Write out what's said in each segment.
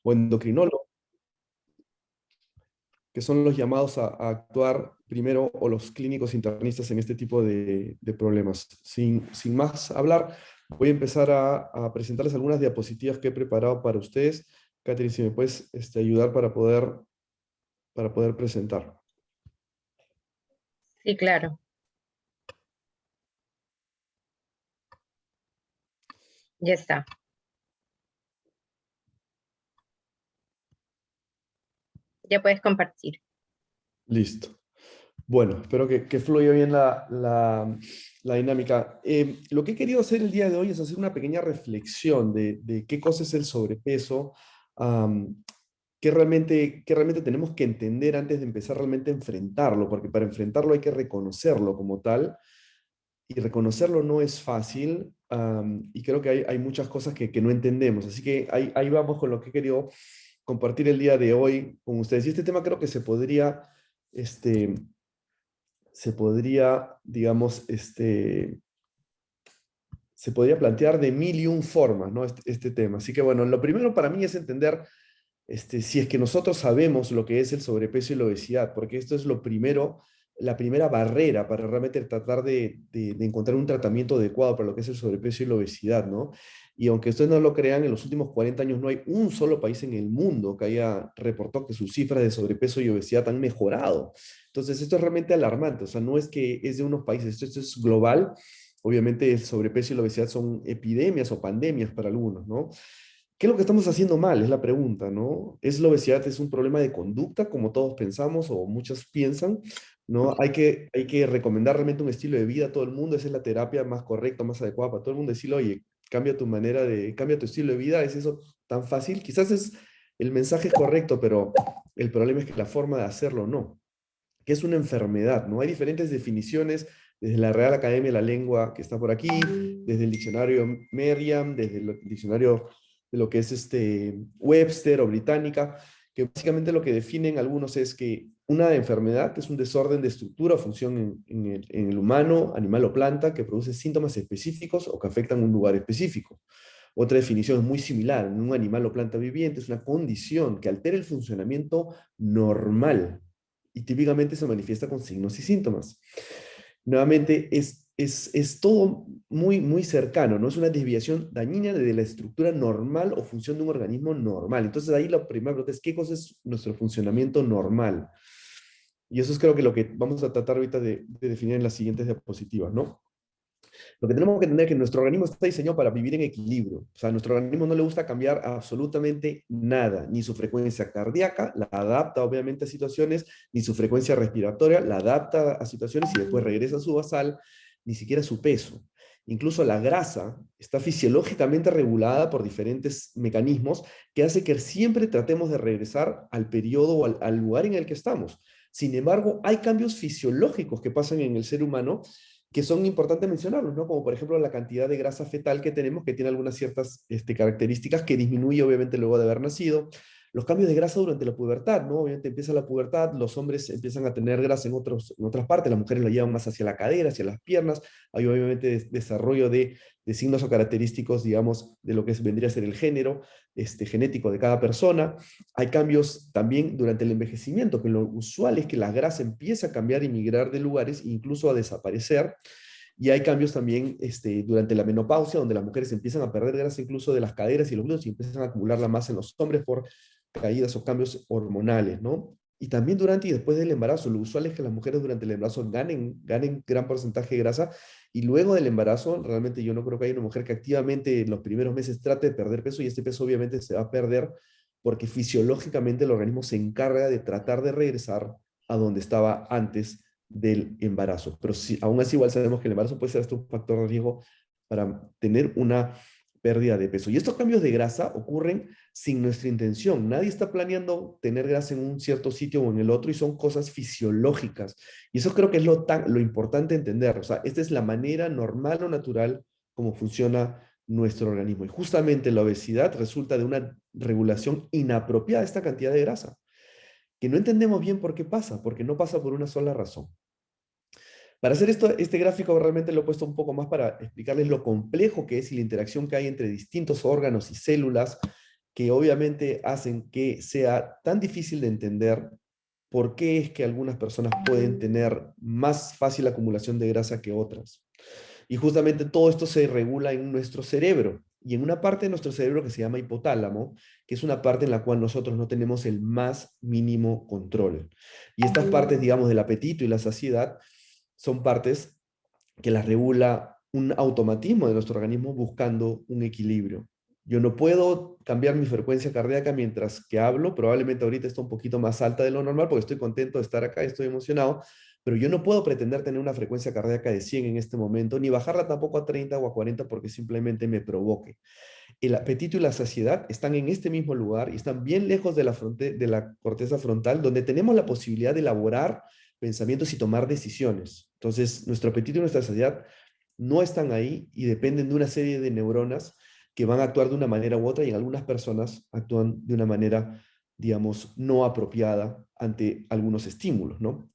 o endocrinólogos, que son los llamados a actuar primero, o los clínicos internistas en este tipo de problemas. Sin más hablar, voy a empezar a presentarles algunas diapositivas que he preparado para ustedes. Catherine, si me puedes ayudar para poder presentar. Sí, claro. Ya está. Ya puedes compartir. Listo. Bueno, espero que fluya bien la dinámica. Lo que he querido hacer el día de hoy es hacer una pequeña reflexión de qué cosa es el sobrepeso, am, qué realmente tenemos que entender antes de empezar realmente a enfrentarlo, porque para enfrentarlo hay que reconocerlo como tal, y reconocerlo no es fácil, y creo que hay muchas cosas que no entendemos. Así que ahí vamos con lo que he querido compartir el día de hoy con ustedes. Y este tema creo que este, digamos, se podría plantear de mil y un formas, ¿no? Este tema. Así que bueno, lo primero para mí es entender si es que nosotros sabemos lo que es el sobrepeso y la obesidad, porque esto es lo primero, la primera barrera para realmente tratar de encontrar un tratamiento adecuado para lo que es el sobrepeso y la obesidad, ¿no? Y aunque ustedes no lo crean, en los últimos 40 años no hay un solo país en el mundo que haya reportado que sus cifras de sobrepeso y obesidad han mejorado. Entonces, esto es realmente alarmante, o sea, no es que es de unos países, esto es global. Obviamente el sobrepeso y la obesidad son epidemias o pandemias para algunos, ¿no? ¿Qué es lo que estamos haciendo mal? Es la pregunta, ¿no? ¿Es la obesidad es un problema de conducta, como todos pensamos o muchos piensan? ¿No? Hay que recomendar realmente un estilo de vida a todo el mundo. Esa es la terapia más correcta, más adecuada para todo el mundo. Decirle, oye, cambia tu estilo de vida. ¿Es eso tan fácil? Quizás es el mensaje es correcto, pero el problema es que la forma de hacerlo no. ¿Qué es una enfermedad? ¿No? Hay diferentes definiciones desde la Real Academia de la Lengua, que está por aquí, desde el diccionario Merriam, desde el diccionario de lo que es Webster o Británica, que básicamente lo que definen algunos es que una enfermedad es un desorden de estructura o función en el humano, animal o planta que produce síntomas específicos o que afectan un lugar específico. Otra definición es muy similar: en un animal o planta viviente es una condición que altera el funcionamiento normal y típicamente se manifiesta con signos y síntomas. Nuevamente, es todo muy, muy cercano, ¿no? Es una desviación dañina de la estructura normal o función de un organismo normal. Entonces, ahí la primera pregunta es: ¿qué cosa es nuestro funcionamiento normal? Y eso es, creo que, lo que vamos a tratar ahorita de definir en las siguientes diapositivas, ¿no? Lo que tenemos que entender es que nuestro organismo está diseñado para vivir en equilibrio. O sea, a nuestro organismo no le gusta cambiar absolutamente nada, ni su frecuencia cardíaca, la adapta obviamente a situaciones, ni su frecuencia respiratoria, la adapta a situaciones y después regresa a su basal, ni siquiera su peso. Incluso la grasa está fisiológicamente regulada por diferentes mecanismos que hace que siempre tratemos de regresar al periodo o al lugar en el que estamos. Sin embargo, hay cambios fisiológicos que pasan en el ser humano que son importantes mencionarlos, ¿no? Como por ejemplo la cantidad de grasa fetal que tenemos, que tiene algunas ciertas características que disminuye obviamente luego de haber nacido. Los cambios de grasa durante la pubertad, ¿no? Obviamente empieza la pubertad, los hombres empiezan a tener grasa en otras partes, las mujeres lo llevan más hacia la cadera, hacia las piernas. Hay obviamente desarrollo de signos o característicos, digamos, de lo que vendría a ser el género genético de cada persona. Hay cambios también durante el envejecimiento, que lo usual es que la grasa empieza a cambiar y migrar de lugares, incluso a desaparecer. Y hay cambios también durante la menopausia, donde las mujeres empiezan a perder grasa incluso de las caderas y los glúteos y empiezan a acumularla más en los hombres por caídas o cambios hormonales, ¿no? Y también durante y después del embarazo. Lo usual es que las mujeres durante el embarazo ganen gran porcentaje de grasa, y luego del embarazo, realmente yo no creo que haya una mujer que activamente en los primeros meses trate de perder peso, y este peso obviamente se va a perder porque fisiológicamente el organismo se encarga de tratar de regresar a donde estaba antes del embarazo. Pero si, aún así igual sabemos que el embarazo puede ser hasta un factor de riesgo para tener una pérdida de peso. Y estos cambios de grasa ocurren sin nuestra intención. Nadie está planeando tener grasa en un cierto sitio o en el otro, y son cosas fisiológicas. Y eso creo que es lo importante entender. O sea, esta es la manera normal o natural como funciona nuestro organismo. Y justamente la obesidad resulta de una regulación inapropiada de esta cantidad de grasa, que no entendemos bien por qué pasa, porque no pasa por una sola razón. Para hacer este gráfico realmente lo he puesto un poco más para explicarles lo complejo que es y la interacción que hay entre distintos órganos y células que obviamente hacen que sea tan difícil de entender por qué es que algunas personas pueden tener más fácil acumulación de grasa que otras. Y justamente todo esto se regula en nuestro cerebro y en una parte de nuestro cerebro que se llama hipotálamo, que es una parte en la cual nosotros no tenemos el más mínimo control. Y estas partes, digamos, del apetito y la saciedad, son partes que las regula un automatismo de nuestro organismo buscando un equilibrio. Yo no puedo cambiar mi frecuencia cardíaca mientras que hablo, probablemente ahorita está un poquito más alta de lo normal porque estoy contento de estar acá, estoy emocionado, pero yo no puedo pretender tener una frecuencia cardíaca de 100 en este momento, ni bajarla tampoco a 30 o a 40 porque simplemente me provoque. El apetito y la saciedad están en este mismo lugar y están bien lejos de de la corteza frontal, donde tenemos la posibilidad de elaborar pensamientos y tomar decisiones. Entonces, nuestro apetito y nuestra saciedad no están ahí y dependen de una serie de neuronas que van a actuar de una manera u otra y en algunas personas actúan de una manera, digamos, no apropiada ante algunos estímulos, ¿no?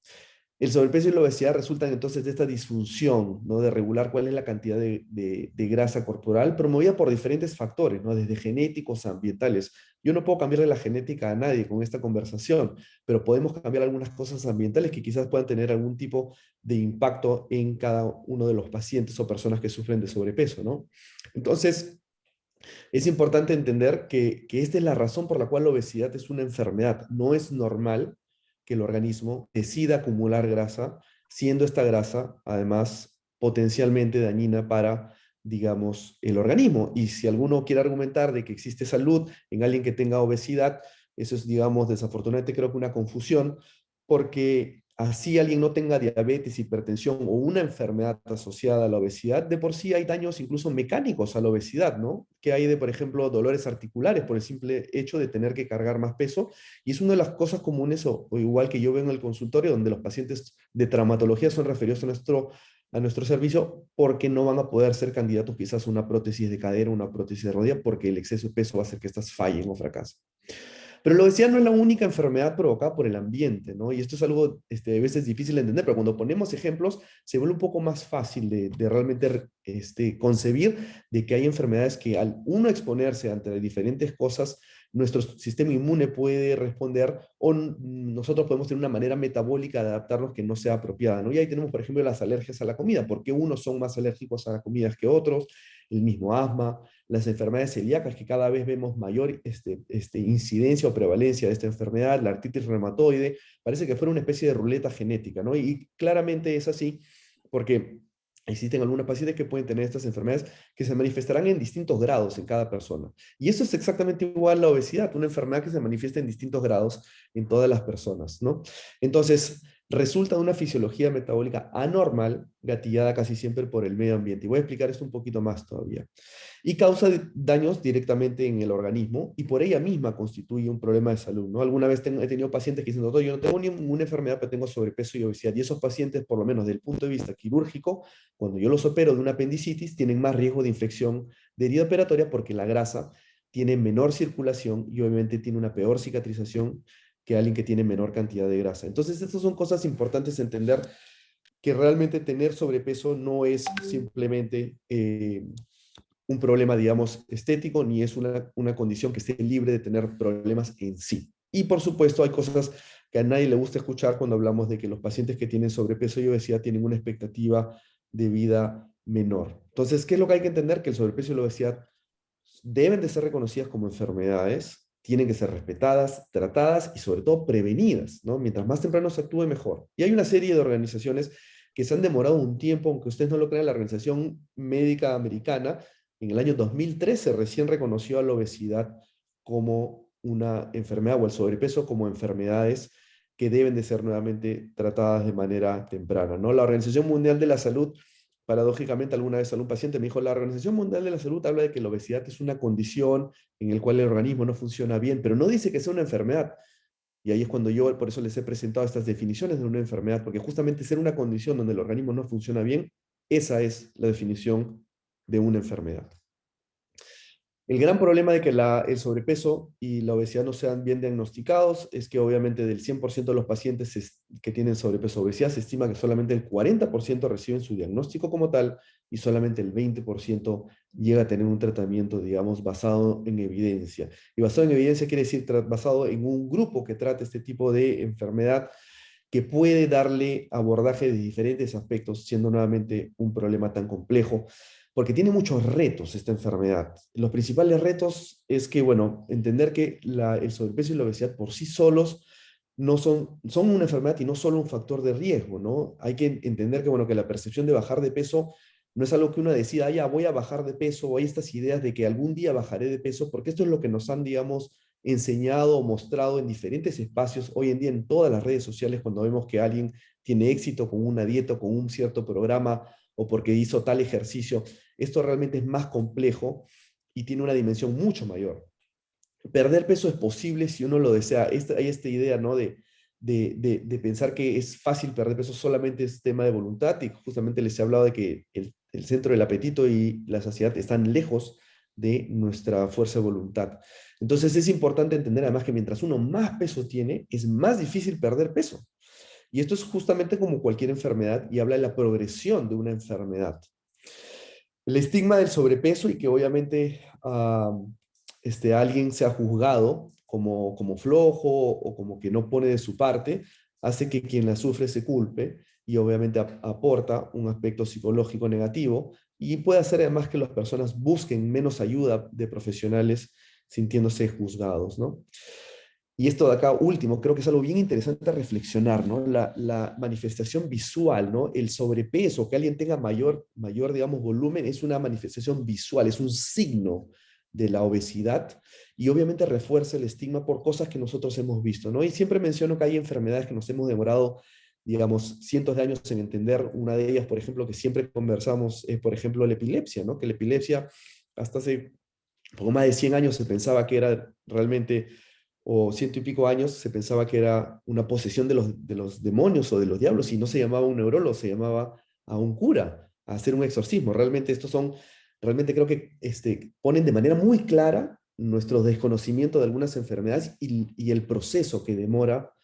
El sobrepeso y la obesidad resultan entonces de esta disfunción, ¿no? De regular cuál es la cantidad de grasa corporal promovida por diferentes factores, ¿no? Desde genéticos a ambientales. Yo no puedo cambiarle la genética a nadie con esta conversación, pero podemos cambiar algunas cosas ambientales que quizás puedan tener algún tipo de impacto en cada uno de los pacientes o personas que sufren de sobrepeso, ¿no? Entonces, es importante entender que esta es la razón por la cual la obesidad es una enfermedad. No es normal que el organismo decida acumular grasa, siendo esta grasa, además, potencialmente dañina para, digamos, el organismo. Y si alguno quiere argumentar de que existe salud en alguien que tenga obesidad, eso es, digamos, desafortunadamente creo que una confusión, porque así alguien no tenga diabetes, hipertensión o una enfermedad asociada a la obesidad, de por sí hay daños incluso mecánicos a la obesidad, ¿no? Que hay de, por ejemplo, dolores articulares por el simple hecho de tener que cargar más peso. Y es una de las cosas comunes, o igual que yo veo en el consultorio, donde los pacientes de traumatología son referidos a nuestro servicio porque no van a poder ser candidatos quizás a una prótesis de cadera, una prótesis de rodilla, porque el exceso de peso va a hacer que estas fallen o fracasen. Pero la obesidad no es la única enfermedad provocada por el ambiente, ¿no? Y esto es algo a veces difícil de entender, pero cuando ponemos ejemplos se vuelve un poco más fácil de realmente concebir de que hay enfermedades que al uno exponerse ante diferentes cosas, nuestro sistema inmune puede responder o nosotros podemos tener una manera metabólica de adaptarnos que no sea apropiada, ¿no? Y ahí tenemos, por ejemplo, las alergias a la comida, porque unos son más alérgicos a las comidas que otros, el mismo asma, las enfermedades celíacas, que cada vez vemos mayor incidencia o prevalencia de esta enfermedad, la artritis reumatoide, parece que fuera una especie de ruleta genética, ¿no? Y claramente es así porque existen algunos pacientes que pueden tener estas enfermedades que se manifestarán en distintos grados en cada persona. Y eso es exactamente igual a la obesidad, una enfermedad que se manifiesta en distintos grados en todas las personas, ¿no? Entonces, resulta de una fisiología metabólica anormal, gatillada casi siempre por el medio ambiente. Y voy a explicar esto un poquito más todavía y causa daños directamente en el organismo y por ella misma constituye un problema de salud, ¿no? Alguna vez he tenido pacientes que dicen, doctor, yo no tengo ninguna enfermedad, pero tengo sobrepeso y obesidad. Y esos pacientes, por lo menos desde el punto de vista quirúrgico, cuando yo los opero de una apendicitis, tienen más riesgo de infección de herida operatoria porque la grasa tiene menor circulación y obviamente tiene una peor cicatrización que alguien que tiene menor cantidad de grasa. Entonces, estas son cosas importantes a entender que realmente tener sobrepeso no es simplemente un problema, digamos, estético, ni es una condición que esté libre de tener problemas en sí. Y por supuesto, hay cosas que a nadie le gusta escuchar cuando hablamos de que los pacientes que tienen sobrepeso y obesidad tienen una expectativa de vida menor. Entonces, ¿qué es lo que hay que entender? Que el sobrepeso y la obesidad deben de ser reconocidas como enfermedades, tienen que ser respetadas, tratadas y sobre todo prevenidas, ¿no? Mientras más temprano se actúe, mejor. Y hay una serie de organizaciones que se han demorado un tiempo, aunque ustedes no lo crean, la Organización Médica Americana en el año 2013 recién reconoció a la obesidad como una enfermedad o el sobrepeso como enfermedades que deben de ser nuevamente tratadas de manera temprana, ¿no? La Organización Mundial de la Salud, paradójicamente, alguna vez algún paciente me dijo, la Organización Mundial de la Salud habla de que la obesidad es una condición en la cual el organismo no funciona bien, pero no dice que sea una enfermedad. Y ahí es cuando yo, por eso les he presentado estas definiciones de una enfermedad, porque justamente ser una condición donde el organismo no funciona bien, esa es la definición de una enfermedad. El gran problema de que el sobrepeso y la obesidad no sean bien diagnosticados es que obviamente del 100% de los pacientes que tienen sobrepeso o obesidad se estima que solamente el 40% reciben su diagnóstico como tal y solamente el 20% llega a tener un tratamiento, digamos, basado en evidencia. Y basado en evidencia quiere decir basado en un grupo que trate este tipo de enfermedad que puede darle abordaje de diferentes aspectos, siendo nuevamente un problema tan complejo, porque tiene muchos retos esta enfermedad. Los principales retos es que, bueno, entender que el sobrepeso y la obesidad por sí solos no son una enfermedad y no solo un factor de riesgo, ¿no? Hay que entender que, bueno, que la percepción de bajar de peso no es algo que uno decida, ah, ya voy a bajar de peso, o hay estas ideas de que algún día bajaré de peso, porque esto es lo que nos han, digamos, enseñado o mostrado en diferentes espacios, hoy en día en todas las redes sociales, cuando vemos que alguien tiene éxito con una dieta, con un cierto programa, o porque hizo tal ejercicio. Esto realmente es más complejo y tiene una dimensión mucho mayor. Perder peso es posible si uno lo desea. Hay esta idea, ¿no? De pensar que es fácil perder peso, solamente es tema de voluntad, y justamente les he hablado de que el centro del apetito y la saciedad están lejos de nuestra fuerza de voluntad. Entonces es importante entender además que mientras uno más peso tiene, es más difícil perder peso. Y esto es justamente como cualquier enfermedad y habla de la progresión de una enfermedad. El estigma del sobrepeso y que obviamente alguien sea juzgado como flojo o como que no pone de su parte, hace que quien la sufre se culpe y obviamente aporta un aspecto psicológico negativo y puede hacer además que las personas busquen menos ayuda de profesionales sintiéndose juzgados, ¿no? Y esto de acá último, creo que es algo bien interesante a reflexionar, ¿no? La manifestación visual, ¿no? El sobrepeso, que alguien tenga mayor, digamos, volumen, es una manifestación visual, es un signo de la obesidad y obviamente refuerza el estigma por cosas que nosotros hemos visto, ¿no? Y siempre menciono que hay enfermedades que nos hemos demorado, digamos, cientos de años en entender. Una de ellas, por ejemplo, que siempre conversamos, es, por ejemplo, la epilepsia, ¿no? Que la epilepsia, hasta hace poco más de 100 años se pensaba que era realmente o ciento y pico años se pensaba que era una posesión de los demonios o de los diablos y no se llamaba un neurólogo, se llamaba a un cura a hacer un exorcismo. Realmente realmente creo que ponen de manera muy clara nuestro desconocimiento de algunas enfermedades y el proceso que demora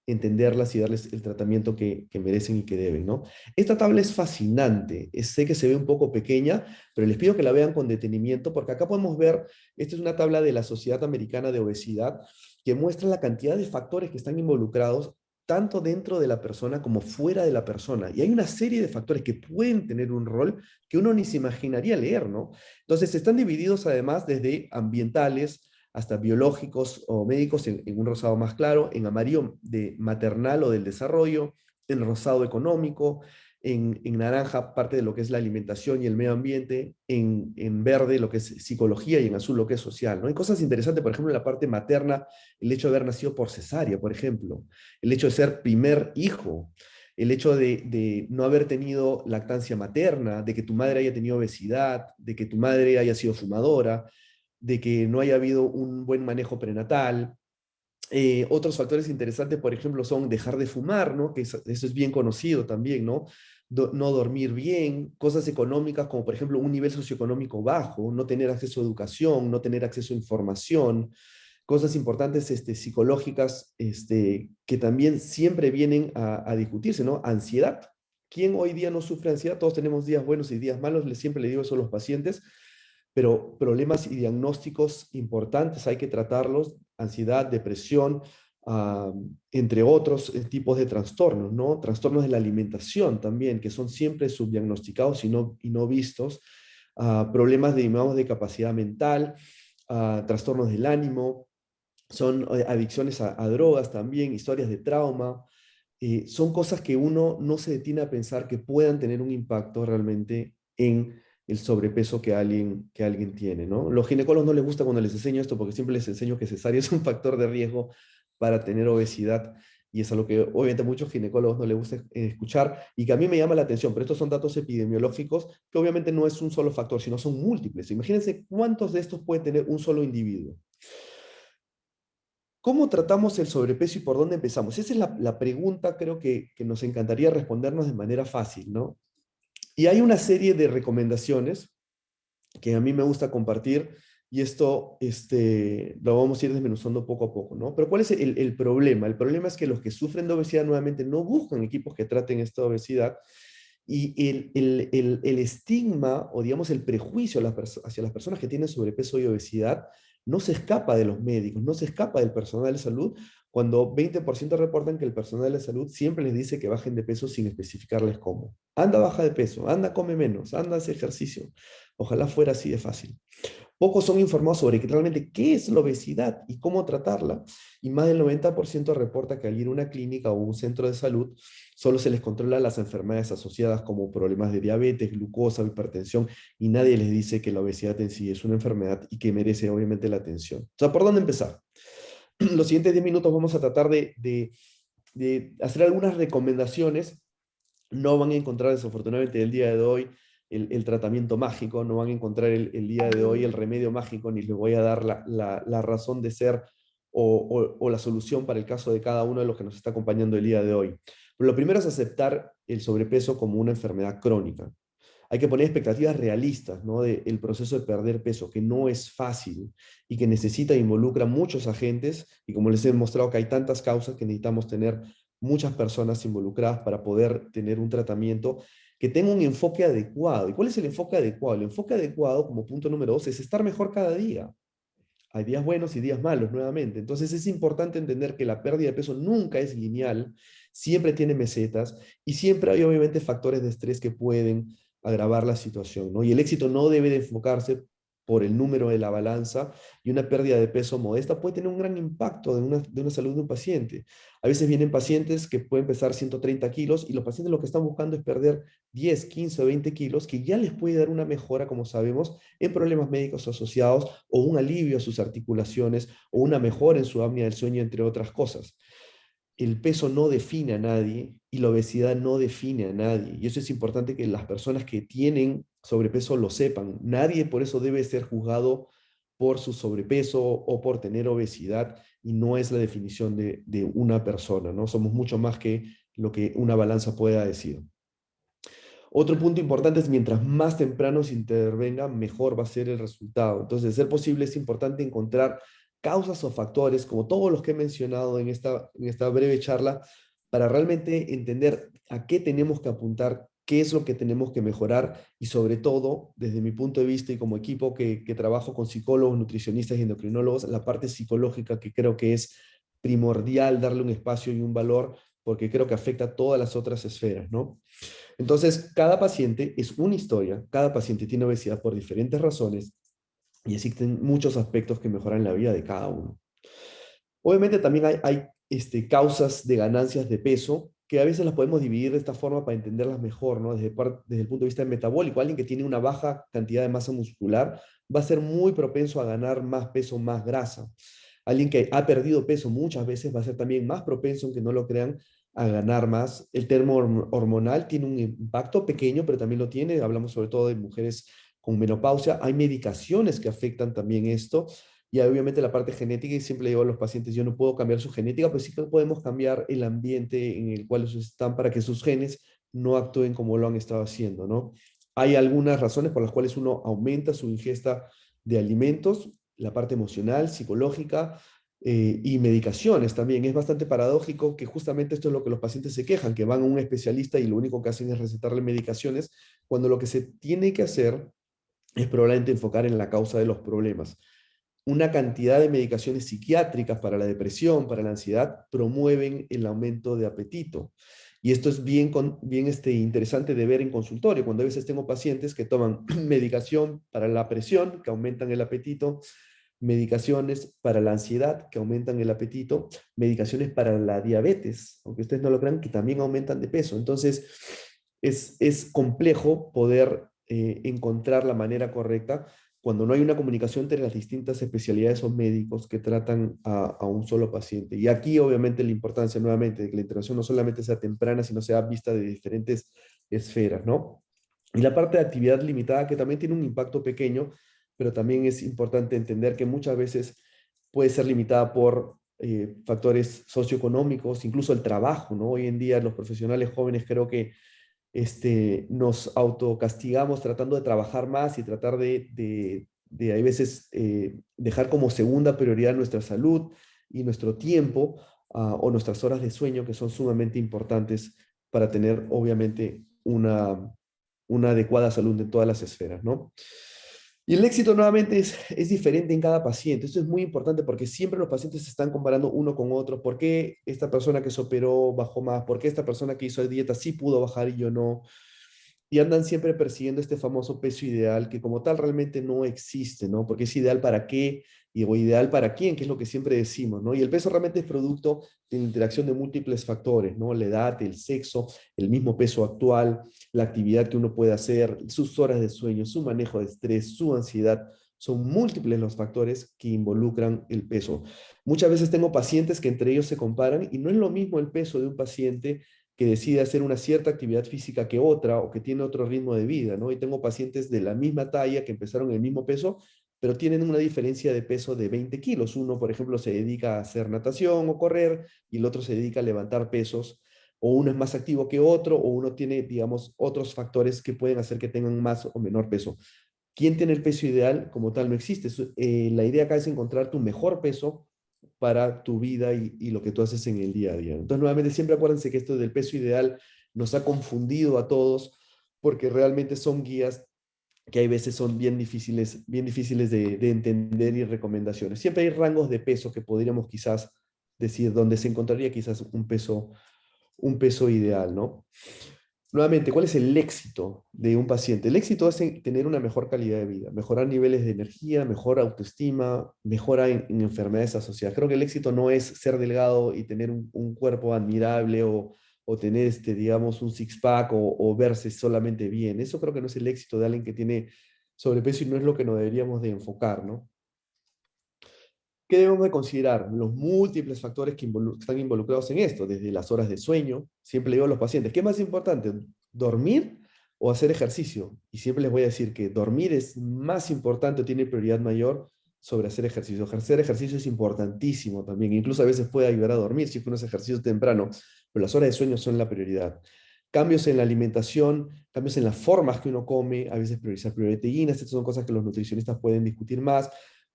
entenderlas y darles el tratamiento que merecen y que deben, ¿no? Esta tabla es fascinante, sé que se ve un poco pequeña, pero les pido que la vean con detenimiento porque acá podemos ver, esta es una tabla de la Sociedad Americana de Obesidad que muestra la cantidad de factores que están involucrados tanto dentro de la persona como fuera de la persona. Y hay una serie de factores que pueden tener un rol que uno ni se imaginaría leer, ¿no? Entonces, están divididos además desde ambientales, hasta biológicos o médicos en un rosado más claro, en amarillo de maternal o del desarrollo, en rosado económico, en naranja parte de lo que es la alimentación y el medio ambiente, en verde lo que es psicología y en azul lo que es social, ¿no? Hay cosas interesantes, por ejemplo, en la parte materna, el hecho de haber nacido por cesárea, por ejemplo, el hecho de ser primer hijo, el hecho de no haber tenido lactancia materna, de que tu madre haya tenido obesidad, de que tu madre haya sido fumadora, de que no haya habido un buen manejo prenatal. Otros factores interesantes, por ejemplo, son dejar de fumar, ¿no? Que eso es bien conocido también, ¿no? No dormir bien, cosas económicas como, por ejemplo, un nivel socioeconómico bajo, no tener acceso a educación, no tener acceso a información, cosas importantes psicológicas que también siempre vienen a discutirse, ¿no? Ansiedad. ¿Quién hoy día no sufre ansiedad? Todos tenemos días buenos y días malos, siempre le digo eso a los pacientes, pero problemas y diagnósticos importantes hay que tratarlos, ansiedad, depresión, entre otros tipos de trastornos, ¿no? Trastornos de la alimentación también, que son siempre subdiagnosticados y no vistos, problemas digamos, de capacidad mental, trastornos del ánimo, son adicciones a drogas también, historias de trauma, son cosas que uno no se detiene a pensar que puedan tener un impacto realmente en el sobrepeso que alguien tiene, ¿no? Los ginecólogos no les gusta cuando les enseño esto porque siempre les enseño que cesárea es un factor de riesgo para tener obesidad y es algo que obviamente a muchos ginecólogos no les gusta escuchar y que a mí me llama la atención, pero estos son datos epidemiológicos que obviamente no es un solo factor, sino son múltiples. Imagínense cuántos de estos puede tener un solo individuo. ¿Cómo tratamos el sobrepeso y por dónde empezamos? Esa es la pregunta, creo que nos encantaría respondernos de manera fácil, ¿no? Y hay una serie de recomendaciones que a mí me gusta compartir y esto lo vamos a ir desmenuzando poco a poco, ¿no? Pero ¿cuál es el problema? El problema es que los que sufren de obesidad nuevamente no buscan equipos que traten esta obesidad, y el estigma o digamos el prejuicio hacia las personas que tienen sobrepeso y obesidad no se escapa de los médicos, no se escapa del personal de salud, cuando 20% reportan que el personal de salud siempre les dice que bajen de peso sin especificarles cómo. Anda, baja de peso, anda, come menos, anda, hace ejercicio. Ojalá fuera así de fácil. Pocos son informados sobre realmente qué es la obesidad y cómo tratarla, y más del 90% reporta que al ir a una clínica o un centro de salud solo se les controla las enfermedades asociadas como problemas de diabetes, glucosa, hipertensión, y nadie les dice que la obesidad en sí es una enfermedad y que merece obviamente la atención. O sea, ¿por dónde empezar? Los siguientes 10 minutos vamos a tratar de hacer algunas recomendaciones. No van a encontrar desafortunadamente el día de hoy el tratamiento mágico, no van a encontrar el día de hoy el remedio mágico, ni les voy a dar la razón de ser o la solución para el caso de cada uno de los que nos está acompañando el día de hoy. Pero lo primero es aceptar el sobrepeso como una enfermedad crónica. Hay que poner expectativas realistas, ¿no? Del proceso de perder peso, que no es fácil y que necesita e involucra muchos agentes, y como les he mostrado que hay tantas causas que necesitamos tener muchas personas involucradas para poder tener un tratamiento que tenga un enfoque adecuado. ¿Y cuál es el enfoque adecuado? El enfoque adecuado, como punto número 2, es estar mejor cada día. Hay días buenos y días malos nuevamente. Entonces es importante entender que la pérdida de peso nunca es lineal, siempre tiene mesetas y siempre hay obviamente factores de estrés que pueden agravar la situación, ¿no? Y el éxito no debe de enfocarse por el número de la balanza, y una pérdida de peso modesta puede tener un gran impacto de una salud de un paciente. A veces vienen pacientes que pueden pesar 130 kilos y los pacientes lo que están buscando es perder 10, 15 o 20 kilos, que ya les puede dar una mejora, como sabemos, en problemas médicos asociados, o un alivio a sus articulaciones, o una mejora en su apnea del sueño, entre otras cosas. El peso no define a nadie y la obesidad no define a nadie. Y eso es importante que las personas que tienen sobrepeso lo sepan. Nadie por eso debe ser juzgado por su sobrepeso o por tener obesidad, y no es la definición de una persona, ¿no? Somos mucho más que lo que una balanza pueda decir. Otro punto importante es mientras más temprano se intervenga, mejor va a ser el resultado. Entonces, de ser posible, es importante encontrar causas o factores, como todos los que he mencionado en esta breve charla, para realmente entender a qué tenemos que apuntar, qué es lo que tenemos que mejorar, y sobre todo, desde mi punto de vista y como equipo que trabajo con psicólogos, nutricionistas y endocrinólogos, la parte psicológica, que creo que es primordial darle un espacio y un valor, porque creo que afecta a todas las otras esferas, ¿no? Entonces, cada paciente es una historia, cada paciente tiene obesidad por diferentes razones, y existen muchos aspectos que mejoran la vida de cada uno. Obviamente también hay causas de ganancias de peso, que a veces las podemos dividir de esta forma para entenderlas mejor, ¿no? Desde el punto de vista metabólico, alguien que tiene una baja cantidad de masa muscular va a ser muy propenso a ganar más peso, más grasa. Alguien que ha perdido peso muchas veces va a ser también más propenso, aunque no lo crean, a ganar más. El termo hormonal tiene un impacto pequeño, pero también lo tiene. Hablamos sobre todo de mujeres con menopausia. Hay medicaciones que afectan también esto. Y obviamente la parte genética, y siempre digo a los pacientes, yo no puedo cambiar su genética, pero sí que podemos cambiar el ambiente en el cual ellos están para que sus genes no actúen como lo han estado haciendo, ¿no? Hay algunas razones por las cuales uno aumenta su ingesta de alimentos, la parte emocional, psicológica, y medicaciones también. Es bastante paradójico que justamente esto es lo que los pacientes se quejan, que van a un especialista y lo único que hacen es recetarle medicaciones, cuando lo que se tiene que hacer es probablemente enfocar en la causa de los problemas. Una cantidad de medicaciones psiquiátricas para la depresión, para la ansiedad, promueven el aumento de apetito. Y esto es bien interesante de ver en consultorio, cuando a veces tengo pacientes que toman medicación para la presión, que aumentan el apetito, medicaciones para la ansiedad, que aumentan el apetito, medicaciones para la diabetes, aunque ustedes no lo crean, que también aumentan de peso. Entonces, es complejo poder encontrar la manera correcta cuando no hay una comunicación entre las distintas especialidades o médicos que tratan a un solo paciente. Y aquí, obviamente, la importancia nuevamente de que la intervención no solamente sea temprana, sino sea vista de diferentes esferas, ¿no? Y la parte de actividad limitada, que también tiene un impacto pequeño, pero también es importante entender que muchas veces puede ser limitada por factores socioeconómicos, incluso el trabajo, ¿no? Hoy en día los profesionales jóvenes creo que nos autocastigamos tratando de trabajar más y tratar de de hay veces dejar como segunda prioridad nuestra salud y nuestro tiempo o nuestras horas de sueño, que son sumamente importantes para tener, obviamente, una adecuada salud en todas las esferas, ¿no? Y el éxito nuevamente es diferente en cada paciente. Esto es muy importante porque siempre los pacientes se están comparando uno con otro. ¿Por qué esta persona que se operó bajó más? ¿Por qué esta persona que hizo dieta sí pudo bajar y yo no? Y andan siempre persiguiendo este famoso peso ideal que como tal realmente no existe, ¿no? Porque es ideal para qué y o ideal para quién, que es lo que siempre decimos, ¿no? Y el peso realmente es producto de la interacción de múltiples factores, ¿no? La edad, el sexo, el mismo peso actual, la actividad que uno puede hacer, sus horas de sueño, su manejo de estrés, su ansiedad. Son múltiples los factores que involucran el peso. Muchas veces tengo pacientes que entre ellos se comparan y no es lo mismo el peso de un paciente que decide hacer una cierta actividad física que otra o que tiene otro ritmo de vida, ¿no? Y tengo pacientes de la misma talla que empezaron en el mismo peso, pero tienen una diferencia de peso de 20 kilos. Uno, por ejemplo, se dedica a hacer natación o correr y el otro se dedica a levantar pesos, o uno es más activo que otro, o uno tiene, digamos, otros factores que pueden hacer que tengan más o menor peso. ¿Quién tiene el peso ideal? Como tal, no existe. La idea acá es encontrar tu mejor peso para tu vida y lo que tú haces en el día a día. Entonces, nuevamente, siempre acuérdense que esto del peso ideal nos ha confundido a todos porque realmente son guías que hay veces son bien difíciles de entender y recomendaciones. Siempre hay rangos de peso que podríamos quizás decir donde se encontraría quizás un peso ideal, ¿no? Nuevamente, ¿cuál es el éxito de un paciente? El éxito es tener una mejor calidad de vida, mejorar niveles de energía, mejor autoestima, mejora en enfermedades asociadas. Creo que el éxito no es ser delgado y tener un cuerpo admirable o tener, digamos, un six-pack o verse solamente bien. Eso creo que no es el éxito de alguien que tiene sobrepeso y no es lo que nos deberíamos de enfocar, ¿no? ¿Qué debemos de considerar? Los múltiples factores que están involucrados en esto, desde las horas de sueño. Siempre le digo a los pacientes, ¿qué es más importante? ¿Dormir o hacer ejercicio? Y siempre les voy a decir que dormir es más importante, tiene prioridad mayor sobre hacer ejercicio. Hacer ejercicio es importantísimo también, incluso a veces puede ayudar a dormir si uno hace ejercicio temprano, pero las horas de sueño son la prioridad. Cambios en la alimentación, cambios en las formas que uno come, a veces priorizar proteínas, estas son cosas que los nutricionistas pueden discutir más,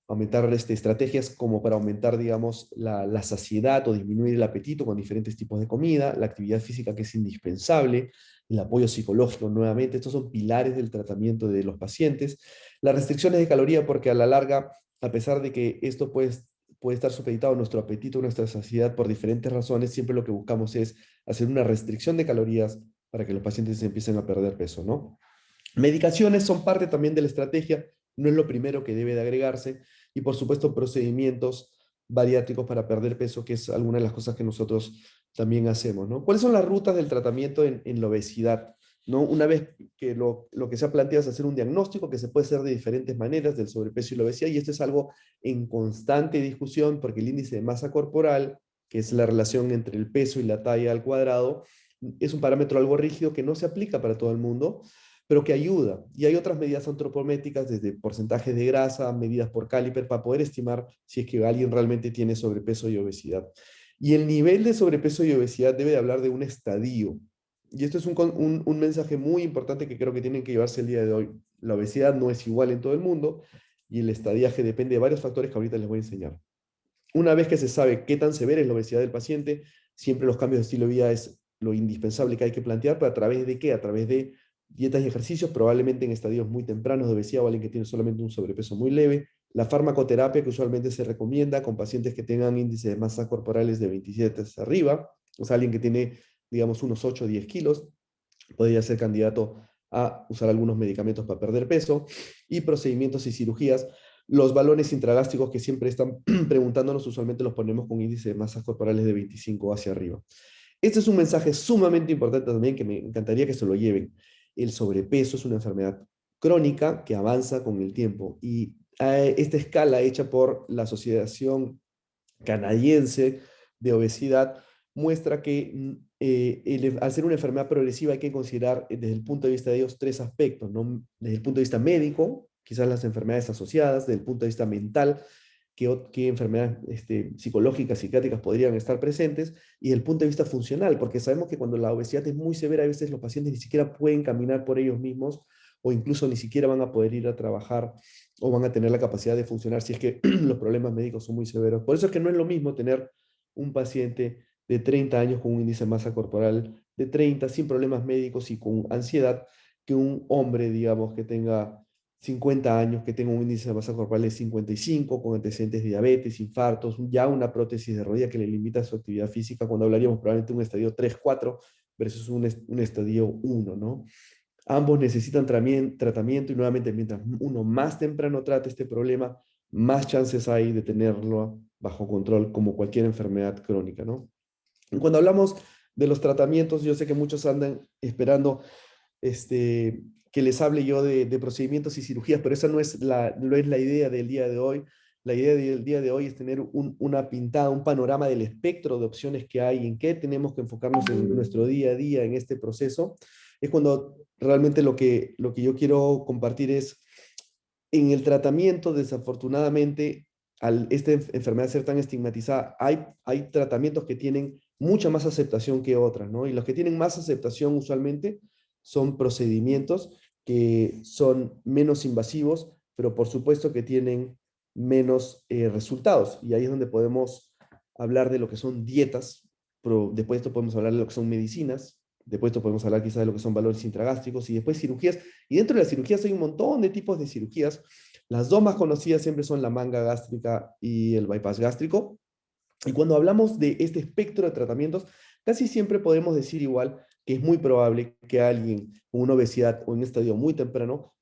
aumentar estrategias como para aumentar, digamos, la saciedad o disminuir el apetito con diferentes tipos de comida, la actividad física que es indispensable, el apoyo psicológico nuevamente, estos son pilares del tratamiento de los pacientes, las restricciones de caloría porque a la larga, a pesar de que esto puede estar supeditado a nuestro apetito, a nuestra saciedad por diferentes razones, siempre lo que buscamos es hacer una restricción de calorías para que los pacientes empiecen a perder peso, ¿no? Medicaciones son parte también de la estrategia, no es lo primero que debe de agregarse, y por supuesto procedimientos bariátricos para perder peso, que es alguna de las cosas que nosotros también hacemos, ¿no? ¿Cuáles son las rutas del tratamiento en la obesidad? ¿No? Una vez que lo que se ha planteado es hacer un diagnóstico que se puede hacer de diferentes maneras del sobrepeso y la obesidad, y esto es algo en constante discusión porque el índice de masa corporal, que es la relación entre el peso y la talla al cuadrado, es un parámetro algo rígido que no se aplica para todo el mundo, pero que ayuda. Y hay otras medidas antropométricas, desde porcentajes de grasa, medidas por caliper, para poder estimar si es que alguien realmente tiene sobrepeso y obesidad. Y el nivel de sobrepeso y obesidad debe de hablar de un estadio. Y esto es un mensaje muy importante que creo que tienen que llevarse el día de hoy. La obesidad no es igual en todo el mundo y el estadiaje depende de varios factores que ahorita les voy a enseñar. Una vez que se sabe qué tan severa es la obesidad del paciente, siempre los cambios de estilo de vida es lo indispensable que hay que plantear, pero ¿a través de qué? A través de dietas y ejercicios, probablemente en estadios muy tempranos de obesidad o alguien que tiene solamente un sobrepeso muy leve. La farmacoterapia que usualmente se recomienda con pacientes que tengan índices de masa corporales de 27 hacia arriba, o sea, alguien que tiene, digamos, unos 8 o 10 kilos, podría ser candidato a usar algunos medicamentos para perder peso y procedimientos y cirugías. Los balones intragástricos que siempre están preguntándonos, usualmente los ponemos con índice de masas corporales de 25 hacia arriba. Este es un mensaje sumamente importante también que me encantaría que se lo lleven. El sobrepeso es una enfermedad crónica que avanza con el tiempo y esta escala hecha por la Asociación Canadiense de Obesidad muestra que al ser una enfermedad progresiva hay que considerar desde el punto de vista de ellos tres aspectos, ¿no? Desde el punto de vista médico, quizás las enfermedades asociadas, desde el punto de vista mental, qué enfermedades psicológicas, psiquiátricas podrían estar presentes, y desde el punto de vista funcional, porque sabemos que cuando la obesidad es muy severa, a veces los pacientes ni siquiera pueden caminar por ellos mismos o incluso ni siquiera van a poder ir a trabajar o van a tener la capacidad de funcionar si es que los problemas médicos son muy severos. Por eso es que no es lo mismo tener un paciente de 30 años con un índice de masa corporal de 30 sin problemas médicos y con ansiedad, que un hombre, digamos, que tenga 50 años, que tenga un índice de masa corporal de 55, con antecedentes de diabetes, infartos, ya una prótesis de rodilla que le limita su actividad física, cuando hablaríamos probablemente de un estadio 3, 4 versus un estadio 1, ¿no? Ambos necesitan tratamiento y nuevamente, mientras uno más temprano trate este problema, más chances hay de tenerlo bajo control como cualquier enfermedad crónica, ¿no? Y cuando hablamos de los tratamientos, yo sé que muchos andan esperando que les hable yo de procedimientos y cirugías, pero esa no es la idea del día de hoy. La idea del día de hoy es tener una pintada, un panorama del espectro de opciones que hay, en qué tenemos que enfocarnos en nuestro día a día en este proceso. Es cuando realmente lo que yo quiero compartir es en el tratamiento, desafortunadamente, al esta enfermedad ser tan estigmatizada, hay tratamientos que tienen mucha más aceptación que otras, ¿no? Y los que tienen más aceptación usualmente son procedimientos que son menos invasivos, pero por supuesto que tienen menos resultados. Y ahí es donde podemos hablar de lo que son dietas, pero después de esto podemos hablar de lo que son medicinas, después de esto podemos hablar quizás de lo que son valores intragástricos y después cirugías. Y dentro de las cirugías hay un montón de tipos de cirugías. Las dos más conocidas siempre son la manga gástrica y el bypass gástrico. Y cuando hablamos de este espectro de tratamientos, casi siempre podemos decir igual que es muy probable que alguien con una obesidad o en un estadio muy temprano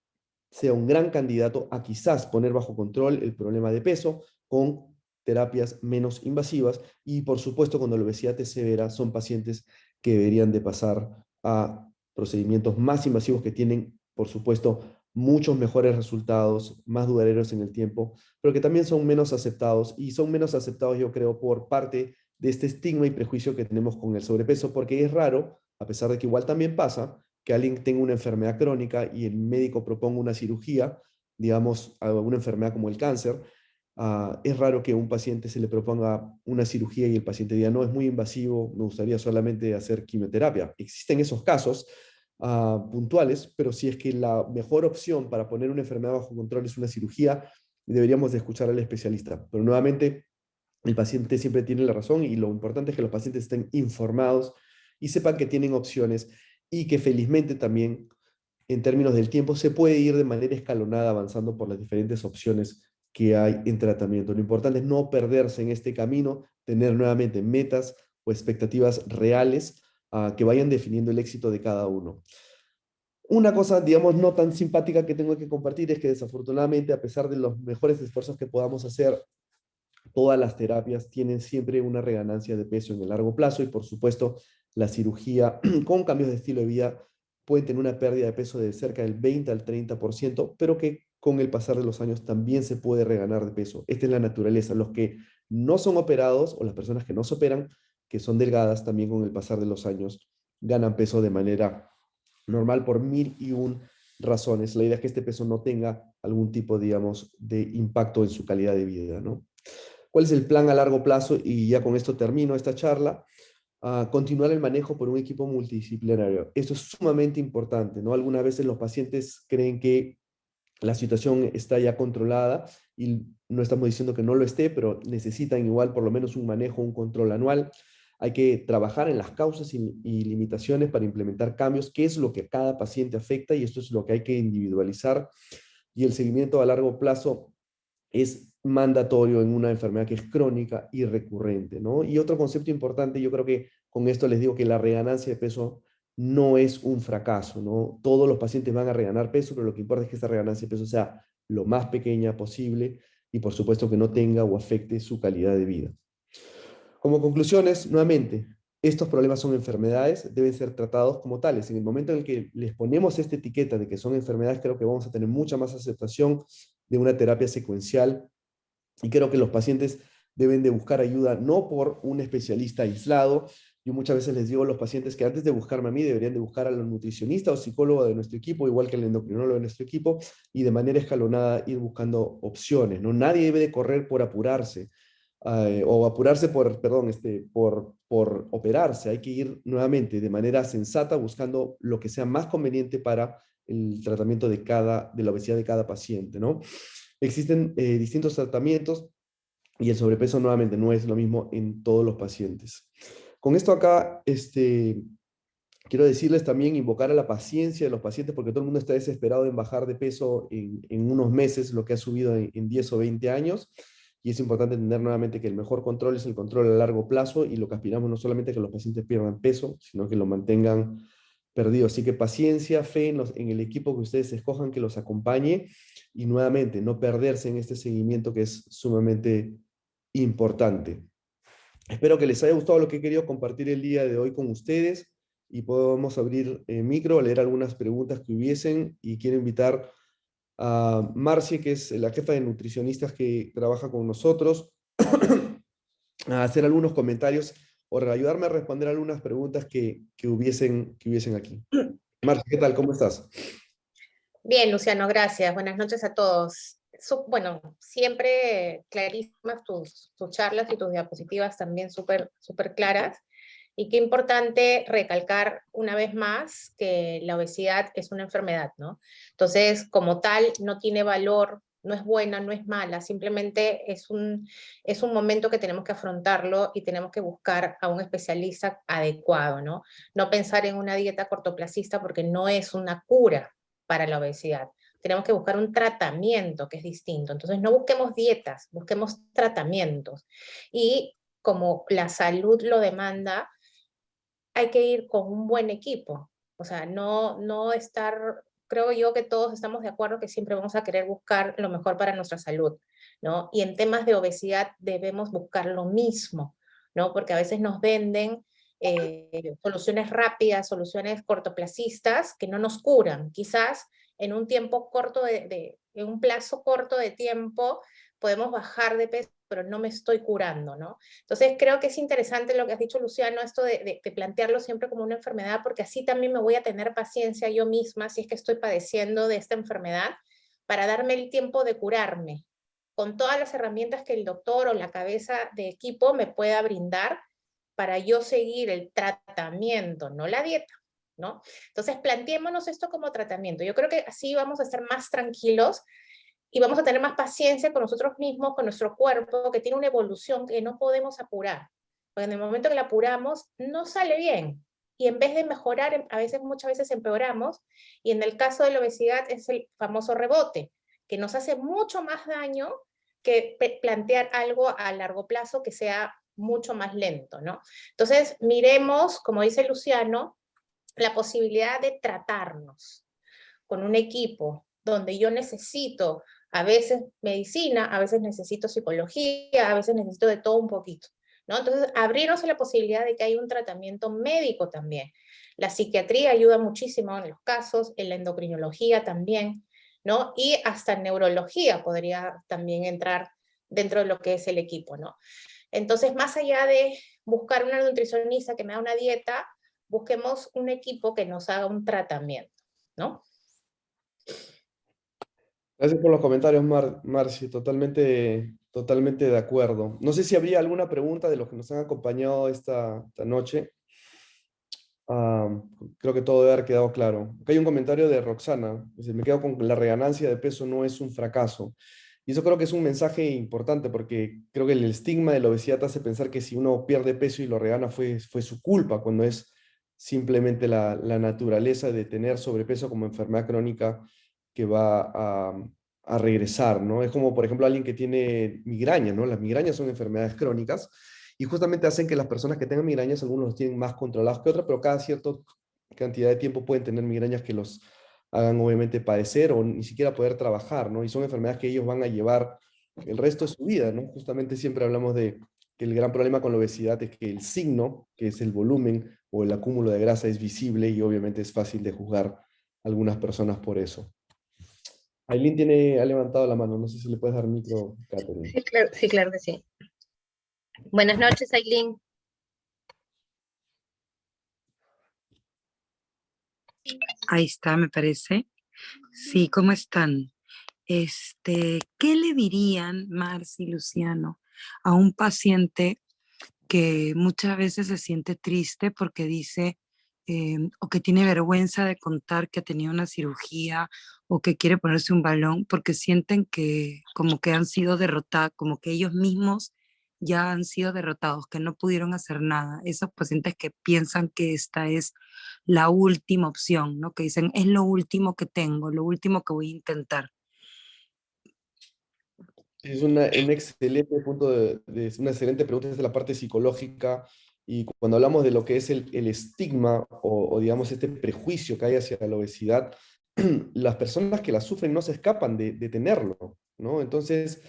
sea un gran candidato a quizás poner bajo control el problema de peso con terapias menos invasivas y por supuesto cuando la obesidad es severa son pacientes que deberían de pasar a procedimientos más invasivos que tienen por supuesto muchos mejores resultados, más duraderos en el tiempo, pero que también son menos aceptados y son menos aceptados yo creo por parte de este estigma y prejuicio que tenemos con el sobrepeso porque es raro, a pesar de que igual también pasa, que alguien tenga una enfermedad crónica y el médico proponga una cirugía, digamos, a una enfermedad como el cáncer, es raro que a un paciente se le proponga una cirugía y el paciente diga, no, es muy invasivo, me gustaría solamente hacer quimioterapia. Existen esos casos puntuales, pero si es que la mejor opción para poner una enfermedad bajo control es una cirugía, deberíamos de escuchar al especialista. Pero nuevamente, el paciente siempre tiene la razón y lo importante es que los pacientes estén informados y sepan que tienen opciones y que felizmente también en términos del tiempo se puede ir de manera escalonada avanzando por las diferentes opciones que hay en tratamiento. Lo importante es no perderse en este camino, tener nuevamente metas o expectativas reales que vayan definiendo el éxito de cada uno. Una cosa, digamos, no tan simpática que tengo que compartir es que desafortunadamente, a pesar de los mejores esfuerzos que podamos hacer, todas las terapias tienen siempre una reganancia de peso en el largo plazo y por supuesto la cirugía con cambios de estilo de vida pueden tener una pérdida de peso de cerca del 20 al 30%, pero que con el pasar de los años también se puede reganar de peso. Esta es la naturaleza. Los que no son operados o las personas que no se operan, que son delgadas, también con el pasar de los años ganan peso de manera normal por mil y un razones. La idea es que este peso no tenga algún tipo, digamos, de impacto en su calidad de vida, ¿no? ¿Cuál es el plan a largo plazo? Y ya con esto termino esta charla. Continuar el manejo por un equipo multidisciplinario. Esto es sumamente importante, ¿no? Algunas veces los pacientes creen que la situación está ya controlada y no estamos diciendo que no lo esté, pero necesitan igual por lo menos un manejo, un control anual. Hay que trabajar en las causas y limitaciones para implementar cambios, qué es lo que a cada paciente afecta y esto es lo que hay que individualizar. Y el seguimiento a largo plazo es mandatorio en una enfermedad que es crónica y recurrente, ¿no? Y otro concepto importante, yo creo que con esto les digo que la reganancia de peso no es un fracaso, ¿no? Todos los pacientes van a reganar peso, pero lo que importa es que esa reganancia de peso sea lo más pequeña posible y por supuesto que no tenga o afecte su calidad de vida. Como conclusiones, nuevamente, estos problemas son enfermedades, deben ser tratados como tales. En el momento en el que les ponemos esta etiqueta de que son enfermedades, creo que vamos a tener mucha más aceptación de una terapia secuencial y creo que los pacientes deben de buscar ayuda no por un especialista aislado. Yo muchas veces les digo a los pacientes que antes de buscarme a mí deberían de buscar al nutricionista o psicólogo de nuestro equipo, igual que el endocrinólogo de nuestro equipo, y de manera escalonada ir buscando opciones, ¿no? Nadie debe de correr por apurarse o apurarse por, perdón, por operarse. Hay que ir nuevamente de manera sensata buscando lo que sea más conveniente para el tratamiento de la obesidad de cada paciente, ¿no? Existen distintos tratamientos y el sobrepeso nuevamente no es lo mismo en todos los pacientes. Con esto acá, quiero decirles también, invocar a la paciencia de los pacientes, porque todo el mundo está desesperado en bajar de peso en unos meses, lo que ha subido en 10 o 20 años, y es importante entender nuevamente que el mejor control es el control a largo plazo, y lo que aspiramos no solamente es que los pacientes pierdan peso, sino que lo mantengan perdido. Así que paciencia, fe en el equipo que ustedes escojan que los acompañe, y nuevamente no perderse en este seguimiento que es sumamente importante. Espero que les haya gustado lo que he querido compartir el día de hoy con ustedes y podemos abrir micro, leer algunas preguntas que hubiesen, y quiero invitar a Marcie, que es la jefa de nutricionistas que trabaja con nosotros, a hacer algunos comentarios o ayudarme a responder algunas preguntas que hubiesen aquí. Marcie, ¿qué tal? ¿Cómo estás? Bien, Luciano, gracias. Buenas noches a todos. Bueno, siempre clarísimas tus charlas y tus diapositivas también súper claras. Y qué importante recalcar una vez más que la obesidad es una enfermedad, ¿no? Entonces, como tal, no tiene valor, no es buena, no es mala, simplemente es un momento que tenemos que afrontarlo y tenemos que buscar a un especialista adecuado, ¿no? No pensar en una dieta cortoplacista porque no es una cura para la obesidad. Tenemos que buscar un tratamiento que es distinto. Entonces, no busquemos dietas, busquemos tratamientos. Y como la salud lo demanda, hay que ir con un buen equipo. O sea, no estar, creo yo que todos estamos de acuerdo que siempre vamos a querer buscar lo mejor para nuestra salud, ¿no? Y en temas de obesidad debemos buscar lo mismo, ¿no? Porque a veces nos venden soluciones rápidas, soluciones cortoplacistas que no nos curan. Quizás en un tiempo corto en un plazo corto de tiempo podemos bajar de peso, pero no me estoy curando, ¿no? Entonces creo que es interesante lo que has dicho, Luciano, esto de plantearlo siempre como una enfermedad, porque así también me voy a tener paciencia yo misma si es que estoy padeciendo de esta enfermedad, para darme el tiempo de curarme, con todas las herramientas que el doctor o la cabeza de equipo me pueda brindar para yo seguir el tratamiento, no la dieta, ¿no? Entonces planteémonos esto como tratamiento. Yo creo que así vamos a estar más tranquilos y vamos a tener más paciencia con nosotros mismos, con nuestro cuerpo, que tiene una evolución que no podemos apurar. Porque en el momento que la apuramos, no sale bien. Y en vez de mejorar, a veces, muchas veces empeoramos. Y en el caso de la obesidad es el famoso rebote, que nos hace mucho más daño que plantear algo a largo plazo que sea mucho más lento, ¿no? Entonces, miremos, como dice Luciano, la posibilidad de tratarnos con un equipo donde yo necesito a veces medicina, a veces necesito psicología, a veces necesito de todo un poquito, ¿no? Entonces, abrirnos a la posibilidad de que hay un tratamiento médico también. La psiquiatría ayuda muchísimo en los casos, en la endocrinología también, ¿no? Y hasta neurología podría también entrar dentro de lo que es el equipo, ¿no? Entonces, más allá de buscar una nutricionista que me haga una dieta, busquemos un equipo que nos haga un tratamiento, ¿no? Gracias por los comentarios, Marci, totalmente de acuerdo. No sé si habría alguna pregunta de los que nos han acompañado esta noche. Ah, creo que todo debe haber quedado claro. Acá hay un comentario de Roxana. Dice, me quedo con la reganancia de peso no es un fracaso. Y eso creo que es un mensaje importante, porque creo que el estigma de la obesidad hace pensar que si uno pierde peso y lo regana fue su culpa, cuando es simplemente la naturaleza de tener sobrepeso como enfermedad crónica que va a regresar, ¿no? Es como, por ejemplo, alguien que tiene migraña, ¿no? Las migrañas son enfermedades crónicas y justamente hacen que las personas que tengan migrañas, algunos los tienen más controlados que otros, pero cada cierta cantidad de tiempo pueden tener migrañas que los hagan obviamente padecer o ni siquiera poder trabajar, ¿no? Y son enfermedades que ellos van a llevar el resto de su vida, ¿no? Justamente siempre hablamos de que el gran problema con la obesidad es que el signo, que es el volumen o el acúmulo de grasa, es visible y obviamente es fácil de juzgar a algunas personas por eso. Aileen ha levantado la mano, no sé si le puedes dar micro, Catherine. Sí, claro que sí. Buenas noches, Aileen. Ahí está, me parece. Sí, ¿cómo están? ¿Qué le dirían, Marci y Luciano, a un paciente que muchas veces se siente triste porque dice, o que tiene vergüenza de contar que ha tenido una cirugía o que quiere ponerse un balón porque sienten que como que han sido derrotados, como que ellos mismos ya han sido derrotados, que no pudieron hacer nada. Esos pacientes que piensan que esta es la última opción, ¿no? Que dicen, es lo último que tengo, lo último que voy a intentar. Es un excelente punto es una excelente pregunta desde la parte psicológica, y cuando hablamos de lo que es el estigma o digamos este prejuicio que hay hacia la obesidad, las personas que la sufren no se escapan de tenerlo, ¿no? Entonces,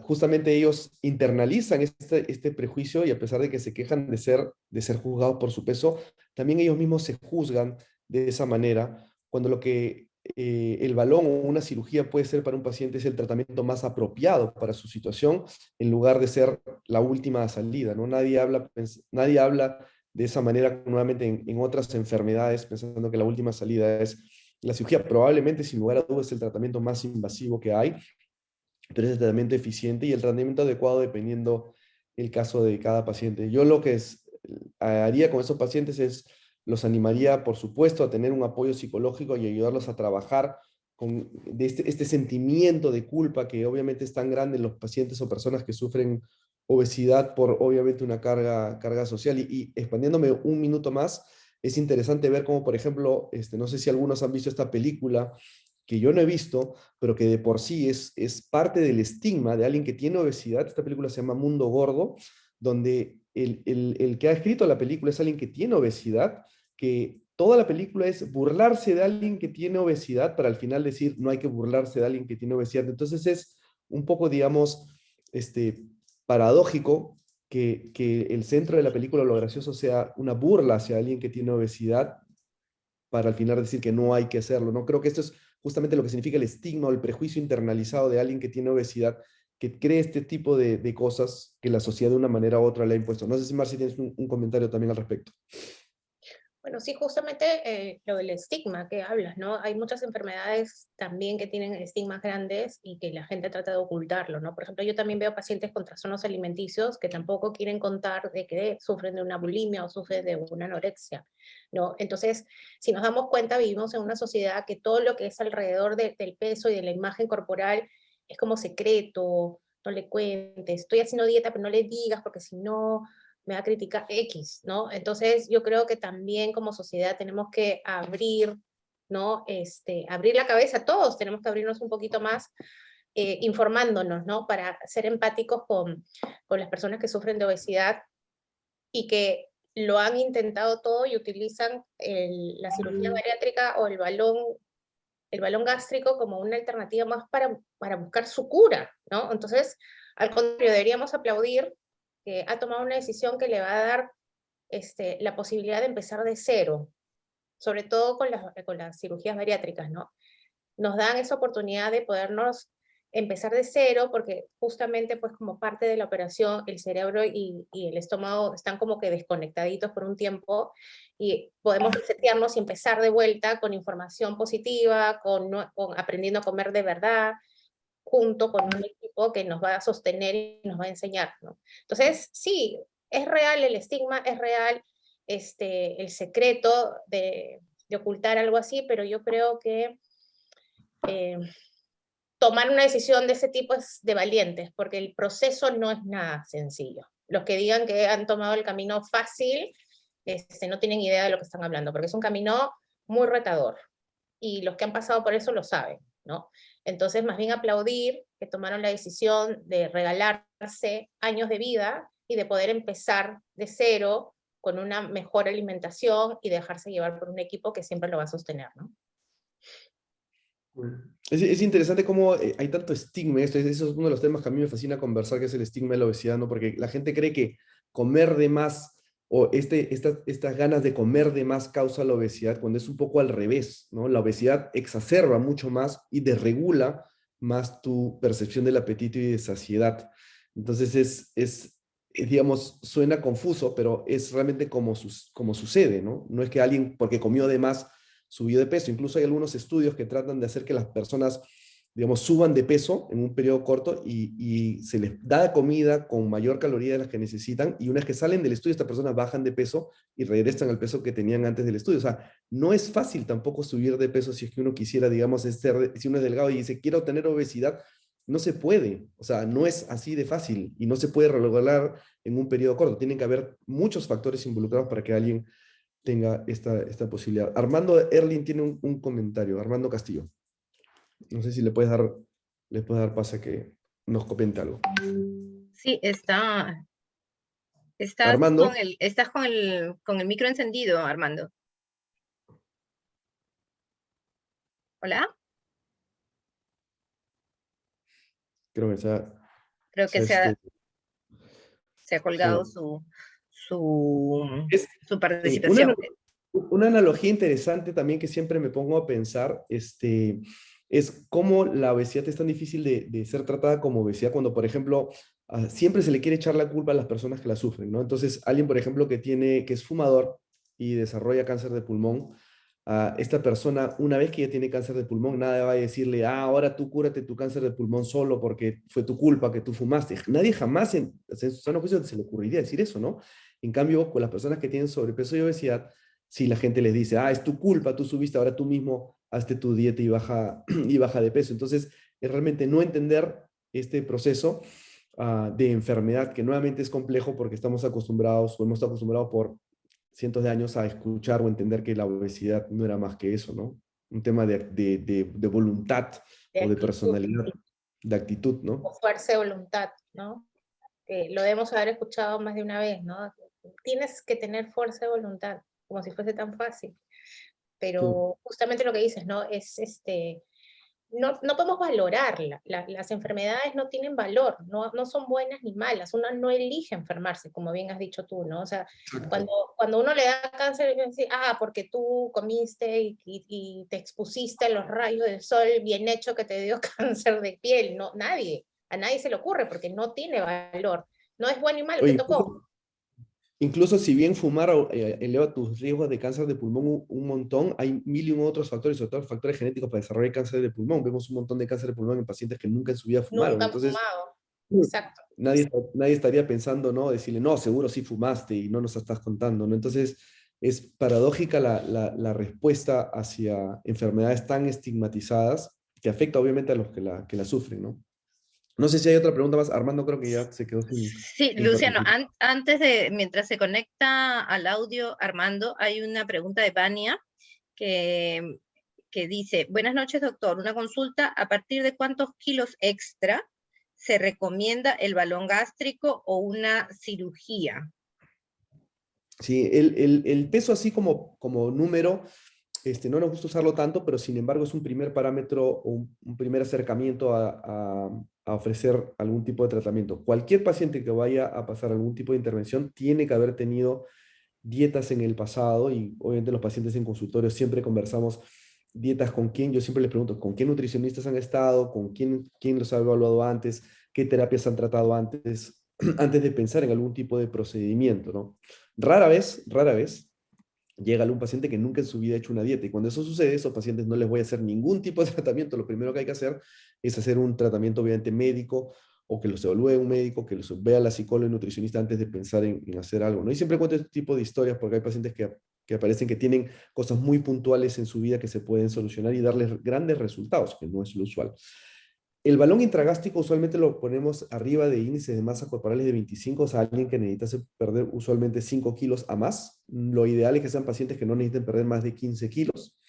justamente ellos internalizan este prejuicio, y a pesar de que se quejan de ser juzgados por su peso, también ellos mismos se juzgan de esa manera, cuando lo que el balón o una cirugía puede ser para un paciente es el tratamiento más apropiado para su situación, en lugar de ser la última salida, ¿no? Nadie habla de esa manera nuevamente en otras enfermedades, pensando que la última salida es la cirugía. Probablemente, sin lugar a dudas, es el tratamiento más invasivo que hay, pero es el tratamiento eficiente y el tratamiento adecuado dependiendo el caso de cada paciente. Yo lo que haría con esos pacientes es, los animaría, por supuesto, a tener un apoyo psicológico y ayudarlos a trabajar de este sentimiento de culpa que obviamente es tan grande en los pacientes o personas que sufren obesidad por obviamente una carga social. Y expandiéndome un minuto más, es interesante ver cómo, por ejemplo, no sé si algunos han visto esta película que yo no he visto, pero que de por sí es parte del estigma de alguien que tiene obesidad. Esta película se llama Mundo Gordo, donde el que ha escrito la película es alguien que tiene obesidad, que toda la película es burlarse de alguien que tiene obesidad, para al final decir, no hay que burlarse de alguien que tiene obesidad. Entonces es un poco, digamos, paradójico que el centro de la película, lo gracioso, sea una burla hacia alguien que tiene obesidad, para al final decir que no hay que hacerlo, ¿no? Creo que esto es justamente lo que significa el estigma o el prejuicio internalizado de alguien que tiene obesidad, que cree este tipo de cosas que la sociedad de una manera u otra le ha impuesto. No sé si, Marci, tienes un comentario también al respecto. Bueno, sí, justamente lo del estigma que hablas, ¿no? Hay muchas enfermedades también que tienen estigmas grandes y que la gente trata de ocultarlo, ¿no? Por ejemplo, yo también veo pacientes con trastornos alimenticios que tampoco quieren contar de que sufren de una bulimia o sufren de una anorexia, ¿no? Entonces, si nos damos cuenta, vivimos en una sociedad que todo lo que es alrededor del peso y de la imagen corporal es como secreto, no le cuentes, estoy haciendo dieta, pero no le digas porque si no me va a criticar X, ¿no? Entonces yo creo que también como sociedad tenemos que abrir, ¿no? Abrir la cabeza, todos tenemos que abrirnos un poquito más, informándonos, ¿no? Para ser empáticos con las personas que sufren de obesidad y que lo han intentado todo y utilizan la cirugía bariátrica o el balón gástrico como una alternativa más para buscar su cura, ¿no? Entonces, al contrario, deberíamos aplaudir que ha tomado una decisión que le va a dar la posibilidad de empezar de cero, sobre todo con las cirugías bariátricas, ¿no? Nos dan esa oportunidad de podernos empezar de cero, porque justamente pues como parte de la operación el cerebro y el estómago están como que desconectaditos por un tiempo y podemos resetearnos y empezar de vuelta con información positiva, con aprendiendo a comer de verdad, junto con un equipo que nos va a sostener y nos va a enseñar, ¿no? Entonces, sí, es real el estigma, es real el secreto de ocultar algo así, pero yo creo que eh, tomar una decisión de ese tipo es de valientes, porque el proceso no es nada sencillo. Los que digan que han tomado el camino fácil, no tienen idea de lo que están hablando, porque es un camino muy retador, y los que han pasado por eso lo saben, ¿no? Entonces, más bien aplaudir que tomaron la decisión de regalarse años de vida y de poder empezar de cero con una mejor alimentación y dejarse llevar por un equipo que siempre lo va a sostener, ¿no? Es interesante cómo hay tanto estigma. Eso es uno de los temas que a mí me fascina conversar, que es el estigma de la obesidad, ¿no? Porque la gente cree que comer de más o estas ganas de comer de más causa la obesidad, cuando es un poco al revés, ¿no? La obesidad exacerba mucho más y desregula más tu percepción del apetito y de saciedad. Entonces digamos, suena confuso, pero es realmente como sucede, ¿no? No es que alguien, porque comió de más, subió de peso. Incluso hay algunos estudios que tratan de hacer que las personas digamos, suban de peso en un periodo corto y se les da comida con mayor caloría de las que necesitan y una vez que salen del estudio, estas personas bajan de peso y regresan al peso que tenían antes del estudio. O sea, no es fácil tampoco subir de peso si es que uno quisiera, digamos, si uno es delgado y dice, quiero tener obesidad, no se puede. O sea, no es así de fácil y no se puede lograr en un periodo corto. Tienen que haber muchos factores involucrados para que alguien tenga esta posibilidad. Armando Erlin tiene un comentario. Armando Castillo. No sé si le puedes dar paso a que nos comente algo. Sí, Armando. Estás con el micro encendido, Armando. ¿Hola? Creo que Creo que se ha colgado sí. su Una, participación. una analogía interesante también que siempre me pongo a pensar, es cómo la obesidad es tan difícil de ser tratada como obesidad cuando, por ejemplo, siempre se le quiere echar la culpa a las personas que la sufren, ¿no? Entonces, alguien, por ejemplo, que es fumador y desarrolla cáncer de pulmón, a esta persona, una vez que ya tiene cáncer de pulmón, nada va a decirle, ahora tú cúrate tu cáncer de pulmón solo porque fue tu culpa que tú fumaste. Nadie jamás en su sano juicio se le ocurriría decir eso, ¿no? En cambio, con las personas que tienen sobrepeso y obesidad, si la gente les dice, es tu culpa, tú subiste, ahora tú mismo hazte tu dieta y baja, y baja de peso. Entonces, es realmente no entender este proceso de enfermedad, que nuevamente es complejo porque estamos acostumbrados o hemos estado acostumbrados por cientos de años a escuchar o entender que la obesidad no era más que eso, ¿no? Un tema de voluntad o de personalidad, de actitud, ¿no? O fuerza de voluntad, ¿no? Lo debemos haber escuchado más de una vez, ¿no? Tienes que tener fuerza de voluntad, como si fuese tan fácil. Pero justamente lo que dices, ¿no? Es no podemos valorarla. Las enfermedades no tienen valor, no son buenas ni malas. Uno no elige enfermarse, como bien has dicho tú, ¿no? O sea, cuando uno le da cáncer, dice, porque tú comiste y te expusiste a los rayos del sol, bien hecho que te dio cáncer de piel. No, a nadie se le ocurre porque no tiene valor. No es bueno y malo, te tocó. Incluso si bien fumar eleva tus riesgos de cáncer de pulmón un montón, hay mil y un otros factores, sobre todo factores genéticos para desarrollar cáncer de pulmón. Vemos un montón de cáncer de pulmón en pacientes que nunca en su vida fumaron. Nunca han Entonces, fumado. Exacto. nadie estaría pensando, ¿no? Decirle, no, seguro sí fumaste y no nos estás contando, ¿no? Entonces, es paradójica la respuesta hacia enfermedades tan estigmatizadas que afecta obviamente a los que la sufren, ¿no? No sé si hay otra pregunta más. Armando creo que ya se quedó sin... Sí, Luciano, mientras se conecta al audio Armando, hay una pregunta de Vania que dice, buenas noches doctor, una consulta, ¿a partir de cuántos kilos extra se recomienda el balón gástrico o una cirugía? Sí, el peso así como número, no nos gusta usarlo tanto, pero sin embargo es un primer parámetro o un primer acercamiento a ofrecer algún tipo de tratamiento. Cualquier paciente que vaya a pasar algún tipo de intervención tiene que haber tenido dietas en el pasado y obviamente los pacientes en consultorio siempre conversamos dietas con quién, yo siempre les pregunto, ¿con qué nutricionistas han estado? ¿Con quién los ha evaluado antes? ¿Qué terapias han tratado antes? Antes de pensar en algún tipo de procedimiento, ¿no? Rara vez llega algún paciente que nunca en su vida ha hecho una dieta y cuando eso sucede, a esos pacientes no les voy a hacer ningún tipo de tratamiento, lo primero que hay que hacer es hacer un tratamiento obviamente médico o que los evalúe un médico, que los vea la psicóloga y nutricionista antes de pensar en hacer algo, ¿no? Y siempre cuento este tipo de historias porque hay pacientes que aparecen que tienen cosas muy puntuales en su vida que se pueden solucionar y darles grandes resultados, que no es lo usual. El balón intragástrico usualmente lo ponemos arriba de índices de masa corporales de 25, o sea, alguien que necesita perder usualmente 5 kilos a más. Lo ideal es que sean pacientes que no necesiten perder más de 15 kilos.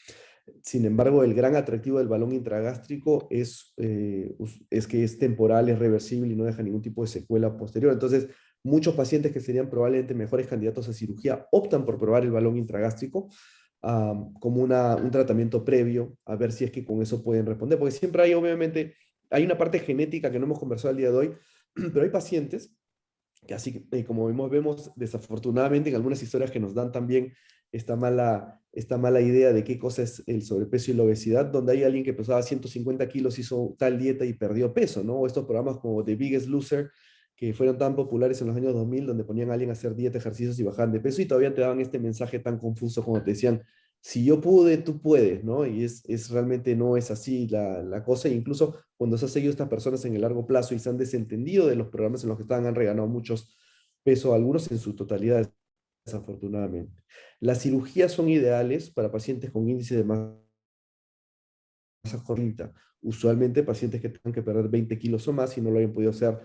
Sin embargo, el gran atractivo del balón intragástrico es que es temporal, es reversible y no deja ningún tipo de secuela posterior. Entonces, muchos pacientes que serían probablemente mejores candidatos a cirugía optan por probar el balón intragástrico como un tratamiento previo, a ver si es que con eso pueden responder, porque siempre hay, obviamente, hay una parte genética que no hemos conversado el día de hoy, pero hay pacientes que así como vemos desafortunadamente en algunas historias que nos dan también esta mala idea de qué cosa es el sobrepeso y la obesidad, donde hay alguien que pesaba 150 kilos, hizo tal dieta y perdió peso, ¿no? O estos programas como The Biggest Loser, que fueron tan populares en los años 2000, donde ponían a alguien a hacer dieta, ejercicios y bajaban de peso y todavía te daban este mensaje tan confuso como te decían, si yo pude, tú puedes, ¿no? Y realmente no es así la cosa. Incluso cuando se han seguido estas personas en el largo plazo y se han desentendido de los programas en los que estaban, han reganado muchos pesos, algunos en su totalidad, desafortunadamente. Las cirugías son ideales para pacientes con índice de masa corta. Usualmente pacientes que tengan que perder 20 kilos o más y no lo hayan podido hacer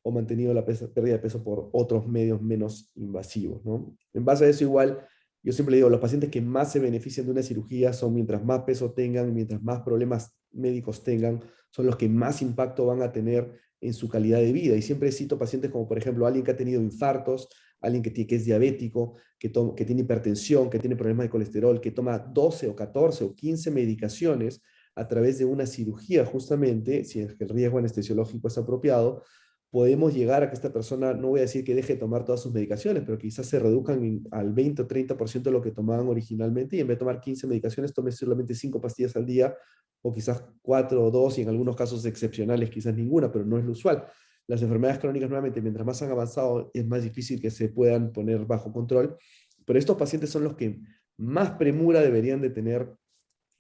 o mantenido la pérdida de peso por otros medios menos invasivos, ¿no? En base a eso igual, yo siempre digo, los pacientes que más se benefician de una cirugía son mientras más peso tengan, mientras más problemas médicos tengan, son los que más impacto van a tener en su calidad de vida. Y siempre cito pacientes como, por ejemplo, alguien que ha tenido infartos, alguien que es diabético, que tiene hipertensión, que tiene problemas de colesterol, que toma 12 o 14 o 15 medicaciones a través de una cirugía, justamente, si es que el riesgo anestesiológico es apropiado, podemos llegar a que esta persona, no voy a decir que deje de tomar todas sus medicaciones, pero quizás se reduzcan al 20 o 30% de lo que tomaban originalmente y en vez de tomar 15 medicaciones, tome solamente 5 pastillas al día o quizás 4 o 2 y en algunos casos excepcionales quizás ninguna, pero no es lo usual. Las enfermedades crónicas, nuevamente, mientras más han avanzado, es más difícil que se puedan poner bajo control, pero estos pacientes son los que más premura deberían de tener,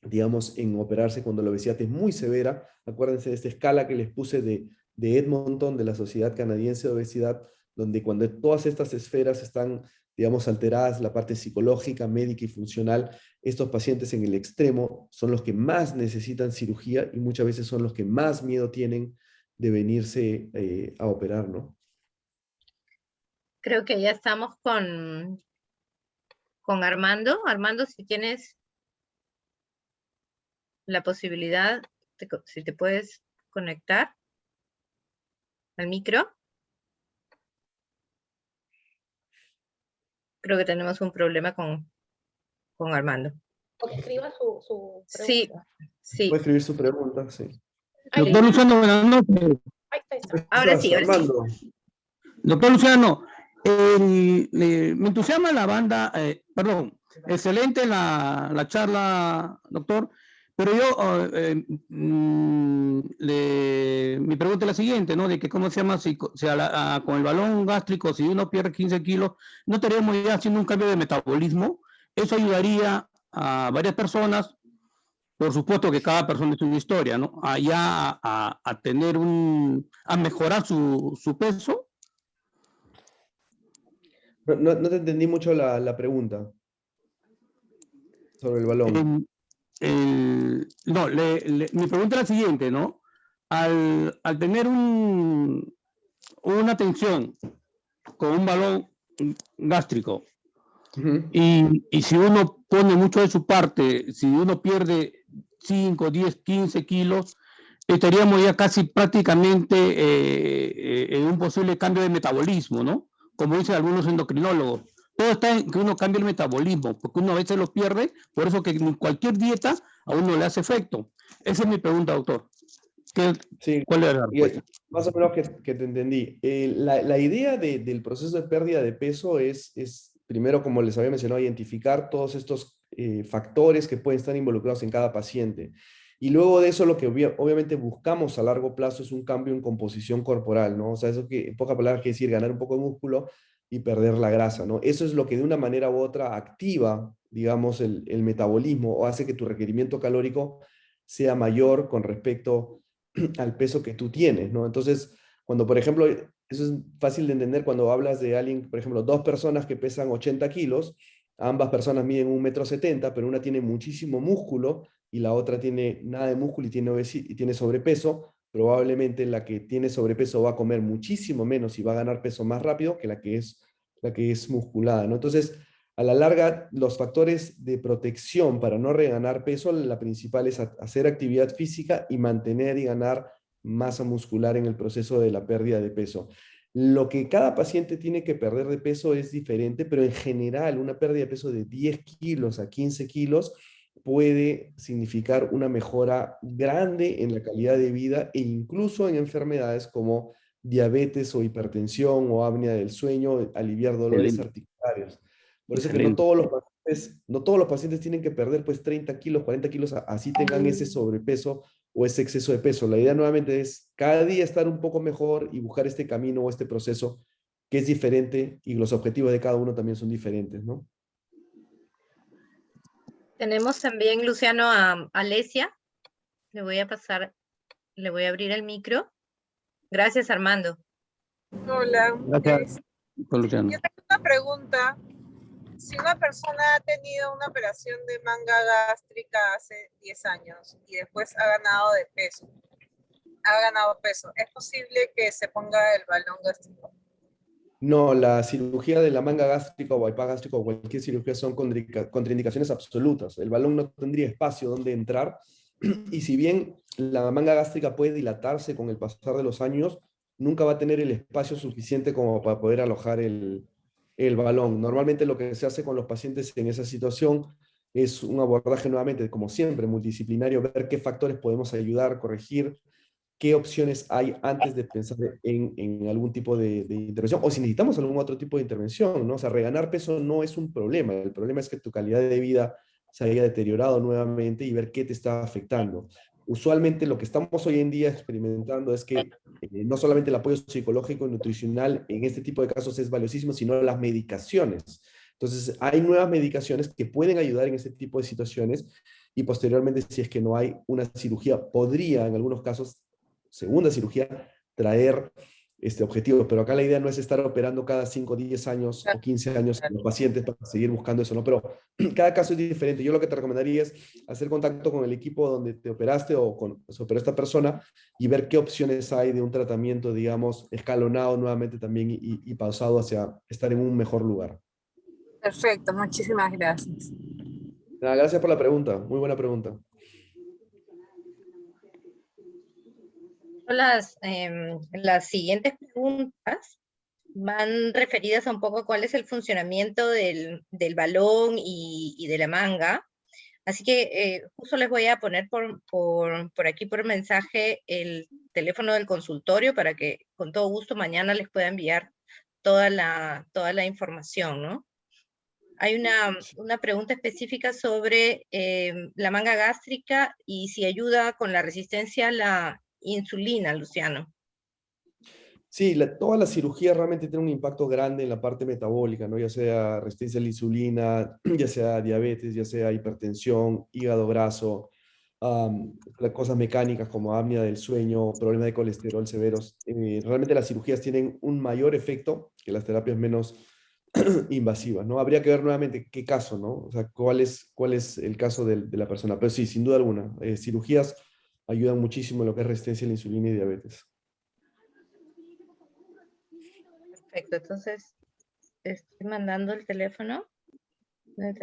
digamos, en operarse cuando la obesidad es muy severa. Acuérdense de esta escala que les puse de Edmonton, de la Sociedad Canadiense de Obesidad, donde cuando todas estas esferas están, digamos, alteradas, la parte psicológica, médica y funcional, estos pacientes en el extremo son los que más necesitan cirugía y muchas veces son los que más miedo tienen de venirse a operar, ¿no? Creo que ya estamos con Armando. Armando, si tienes la posibilidad, si te puedes conectar al micro. Creo que tenemos un problema con Armando. O que escriba su Sí, pregunta. sí. Puede escribir su pregunta, sí. Ahí Doctor Luciano, buenas noches. está. Ahora sí, ahora sí. Armando. Doctor Luciano, me entusiasma la banda, perdón, excelente la charla, doctor, pero yo, mi pregunta es la siguiente, ¿no? De que cómo se llama, si con el balón gástrico, si uno pierde 15 kilos, ¿no estaríamos ya haciendo un cambio de metabolismo? Eso ayudaría a varias personas. Por supuesto que cada persona es una historia, ¿no? Allá a tener a mejorar su peso. No te entendí mucho la pregunta sobre el balón. No, mi pregunta es la siguiente, ¿no? Al tener una tensión con un balón gástrico, Uh-huh. y si uno pone mucho de su parte, si uno pierde 5, 10, 15 kilos, estaríamos ya casi prácticamente en un posible cambio de metabolismo, ¿no? Como dicen algunos endocrinólogos. Todo está en que uno cambie el metabolismo, porque uno a veces lo pierde, por eso que cualquier dieta a uno le hace efecto. Esa es mi pregunta, doctor. Sí, ¿Cuál es la respuesta? más o menos que te entendí. La idea del proceso de pérdida de peso es, primero, como les había mencionado, identificar todos estos factores que pueden estar involucrados en cada paciente. Y luego de eso, lo que obviamente buscamos a largo plazo es un cambio en composición corporal, ¿no? O sea, eso que, en pocas palabras, quiere decir ganar un poco de músculo y perder la grasa, ¿no? Eso es lo que de una manera u otra activa, digamos, el metabolismo o hace que tu requerimiento calórico sea mayor con respecto al peso que tú tienes, ¿no? Entonces, cuando, por ejemplo, eso es fácil de entender cuando hablas de alguien, por ejemplo, dos personas que pesan 80 kilos, ambas personas miden 1,70 m, pero una tiene muchísimo músculo y la otra tiene nada de músculo y tiene sobrepeso, probablemente la que tiene sobrepeso va a comer muchísimo menos y va a ganar peso más rápido que la que es musculada, ¿no? Entonces, a la larga, los factores de protección para no reganar peso, la principal es hacer actividad física y mantener y ganar masa muscular en el proceso de la pérdida de peso. Lo que cada paciente tiene que perder de peso es diferente, pero en general una pérdida de peso de 10 kilos a 15 kilos puede significar una mejora grande en la calidad de vida e incluso en enfermedades como diabetes o hipertensión o apnea del sueño, aliviar dolores articulares. Por eso que no todos los pacientes tienen que perder pues 30 kilos, 40 kilos, así tengan ese sobrepeso o ese exceso de peso. La idea nuevamente es cada día estar un poco mejor y buscar este camino o este proceso que es diferente y los objetivos de cada uno también son diferentes, ¿no? Tenemos también, Luciano, a Alesia. Le voy a pasar, le voy a abrir el micro. Gracias, Armando. Hola. Gracias, Luciano. Yo tengo una pregunta. Si una persona ha tenido una operación de manga gástrica hace 10 años y después ha ganado peso, ¿es posible que se ponga el balón gástrico? No, la cirugía de la manga gástrica o bypass gástrico o cualquier cirugía son contraindicaciones absolutas. El balón no tendría espacio donde entrar y si bien la manga gástrica puede dilatarse con el pasar de los años, nunca va a tener el espacio suficiente como para poder alojar el balón. Normalmente lo que se hace con los pacientes en esa situación es un abordaje nuevamente, como siempre, multidisciplinario, ver qué factores podemos ayudar, corregir, qué opciones hay antes de pensar en algún tipo de intervención, o si necesitamos algún otro tipo de intervención, ¿no? O sea, reganar peso no es un problema, el problema es que tu calidad de vida se haya deteriorado nuevamente y ver qué te está afectando. Usualmente lo que estamos hoy en día experimentando es que no solamente el apoyo psicológico y nutricional en este tipo de casos es valiosísimo, sino las medicaciones. Entonces, hay nuevas medicaciones que pueden ayudar en este tipo de situaciones y posteriormente, si es que no hay una cirugía, podría en algunos casos segunda cirugía, traer objetivos. Pero acá la idea no es estar operando cada 5, 10 años o 15 años a los pacientes para seguir buscando eso, ¿no? Pero cada caso es diferente. Yo lo que te recomendaría es hacer contacto con el equipo donde te operaste o se operó esta persona y ver qué opciones hay de un tratamiento, digamos, escalonado nuevamente también y pausado hacia estar en un mejor lugar. Perfecto, muchísimas gracias. Nada, gracias por la pregunta. Muy buena pregunta. Las siguientes preguntas van referidas a un poco a cuál es el funcionamiento del balón y de la manga. Así que justo les voy a poner por aquí por mensaje el teléfono del consultorio para que con todo gusto mañana les pueda enviar toda la información, ¿no? Hay una pregunta específica sobre la manga gástrica y si ayuda con la resistencia a la insulina, Luciano. Sí, toda la cirugía realmente tiene un impacto grande en la parte metabólica, ¿no? Ya sea resistencia a la insulina, ya sea diabetes, ya sea hipertensión, hígado graso, cosas mecánicas como apnea del sueño, problemas de colesterol severos. Realmente las cirugías tienen un mayor efecto que las terapias menos invasivas, ¿no? Habría que ver nuevamente qué caso, ¿no? O sea, cuál es el caso de la persona. Pero sí, sin duda alguna, cirugías ayudan muchísimo en lo que es resistencia a la insulina y diabetes. Perfecto, entonces estoy mandando el teléfono. El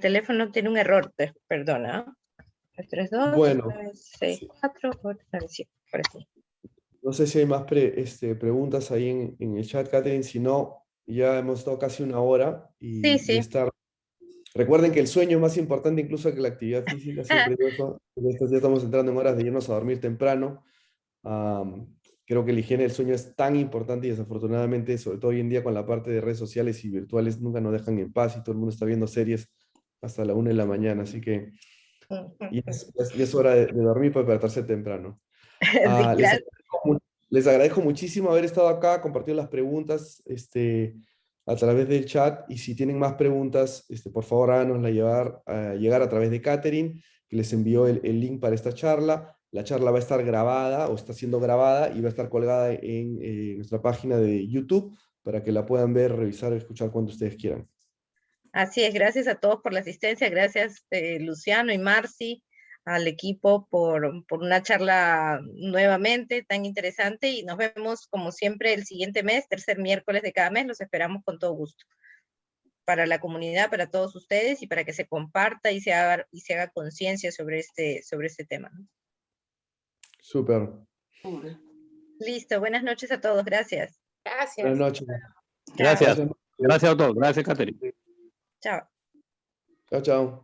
teléfono tiene un error, perdona. 32 Bueno, 964 897, por aquí. no sé si hay más preguntas ahí en el chat, Catherine. Si no, ya hemos estado casi una hora y Sí. estar. Recuerden que el sueño es más importante incluso que la actividad física. Siempre digo eso. Ya estamos entrando en horas de irnos a dormir temprano. Creo que la higiene del sueño es tan importante y desafortunadamente, sobre todo hoy en día con la parte de redes sociales y virtuales, nunca nos dejan en paz y todo el mundo está viendo series hasta la 1 de la mañana. Así que ya es hora de dormir para despertarse temprano. Sí, claro. Les agradezco muchísimo haber estado acá, compartido las preguntas a través del chat y si tienen más preguntas, por favor háganosla llegar a través de Catherine, que les envió el link para esta charla. La charla va a estar grabada o está siendo grabada y va a estar colgada en nuestra página de YouTube para que la puedan ver, revisar o escuchar cuando ustedes quieran. Así es, gracias a todos por la asistencia, gracias Luciano y Marci, al equipo por una charla nuevamente tan interesante y nos vemos como siempre el siguiente mes, tercer miércoles de cada mes, los esperamos con todo gusto. Para la comunidad, para todos ustedes y para que se comparta y se haga conciencia sobre este tema, ¿no? Súper. Listo, buenas noches a todos, gracias. Gracias. Buenas noches. Gracias. Gracias a todos. Gracias, Catherine. Chao. Chao, chao.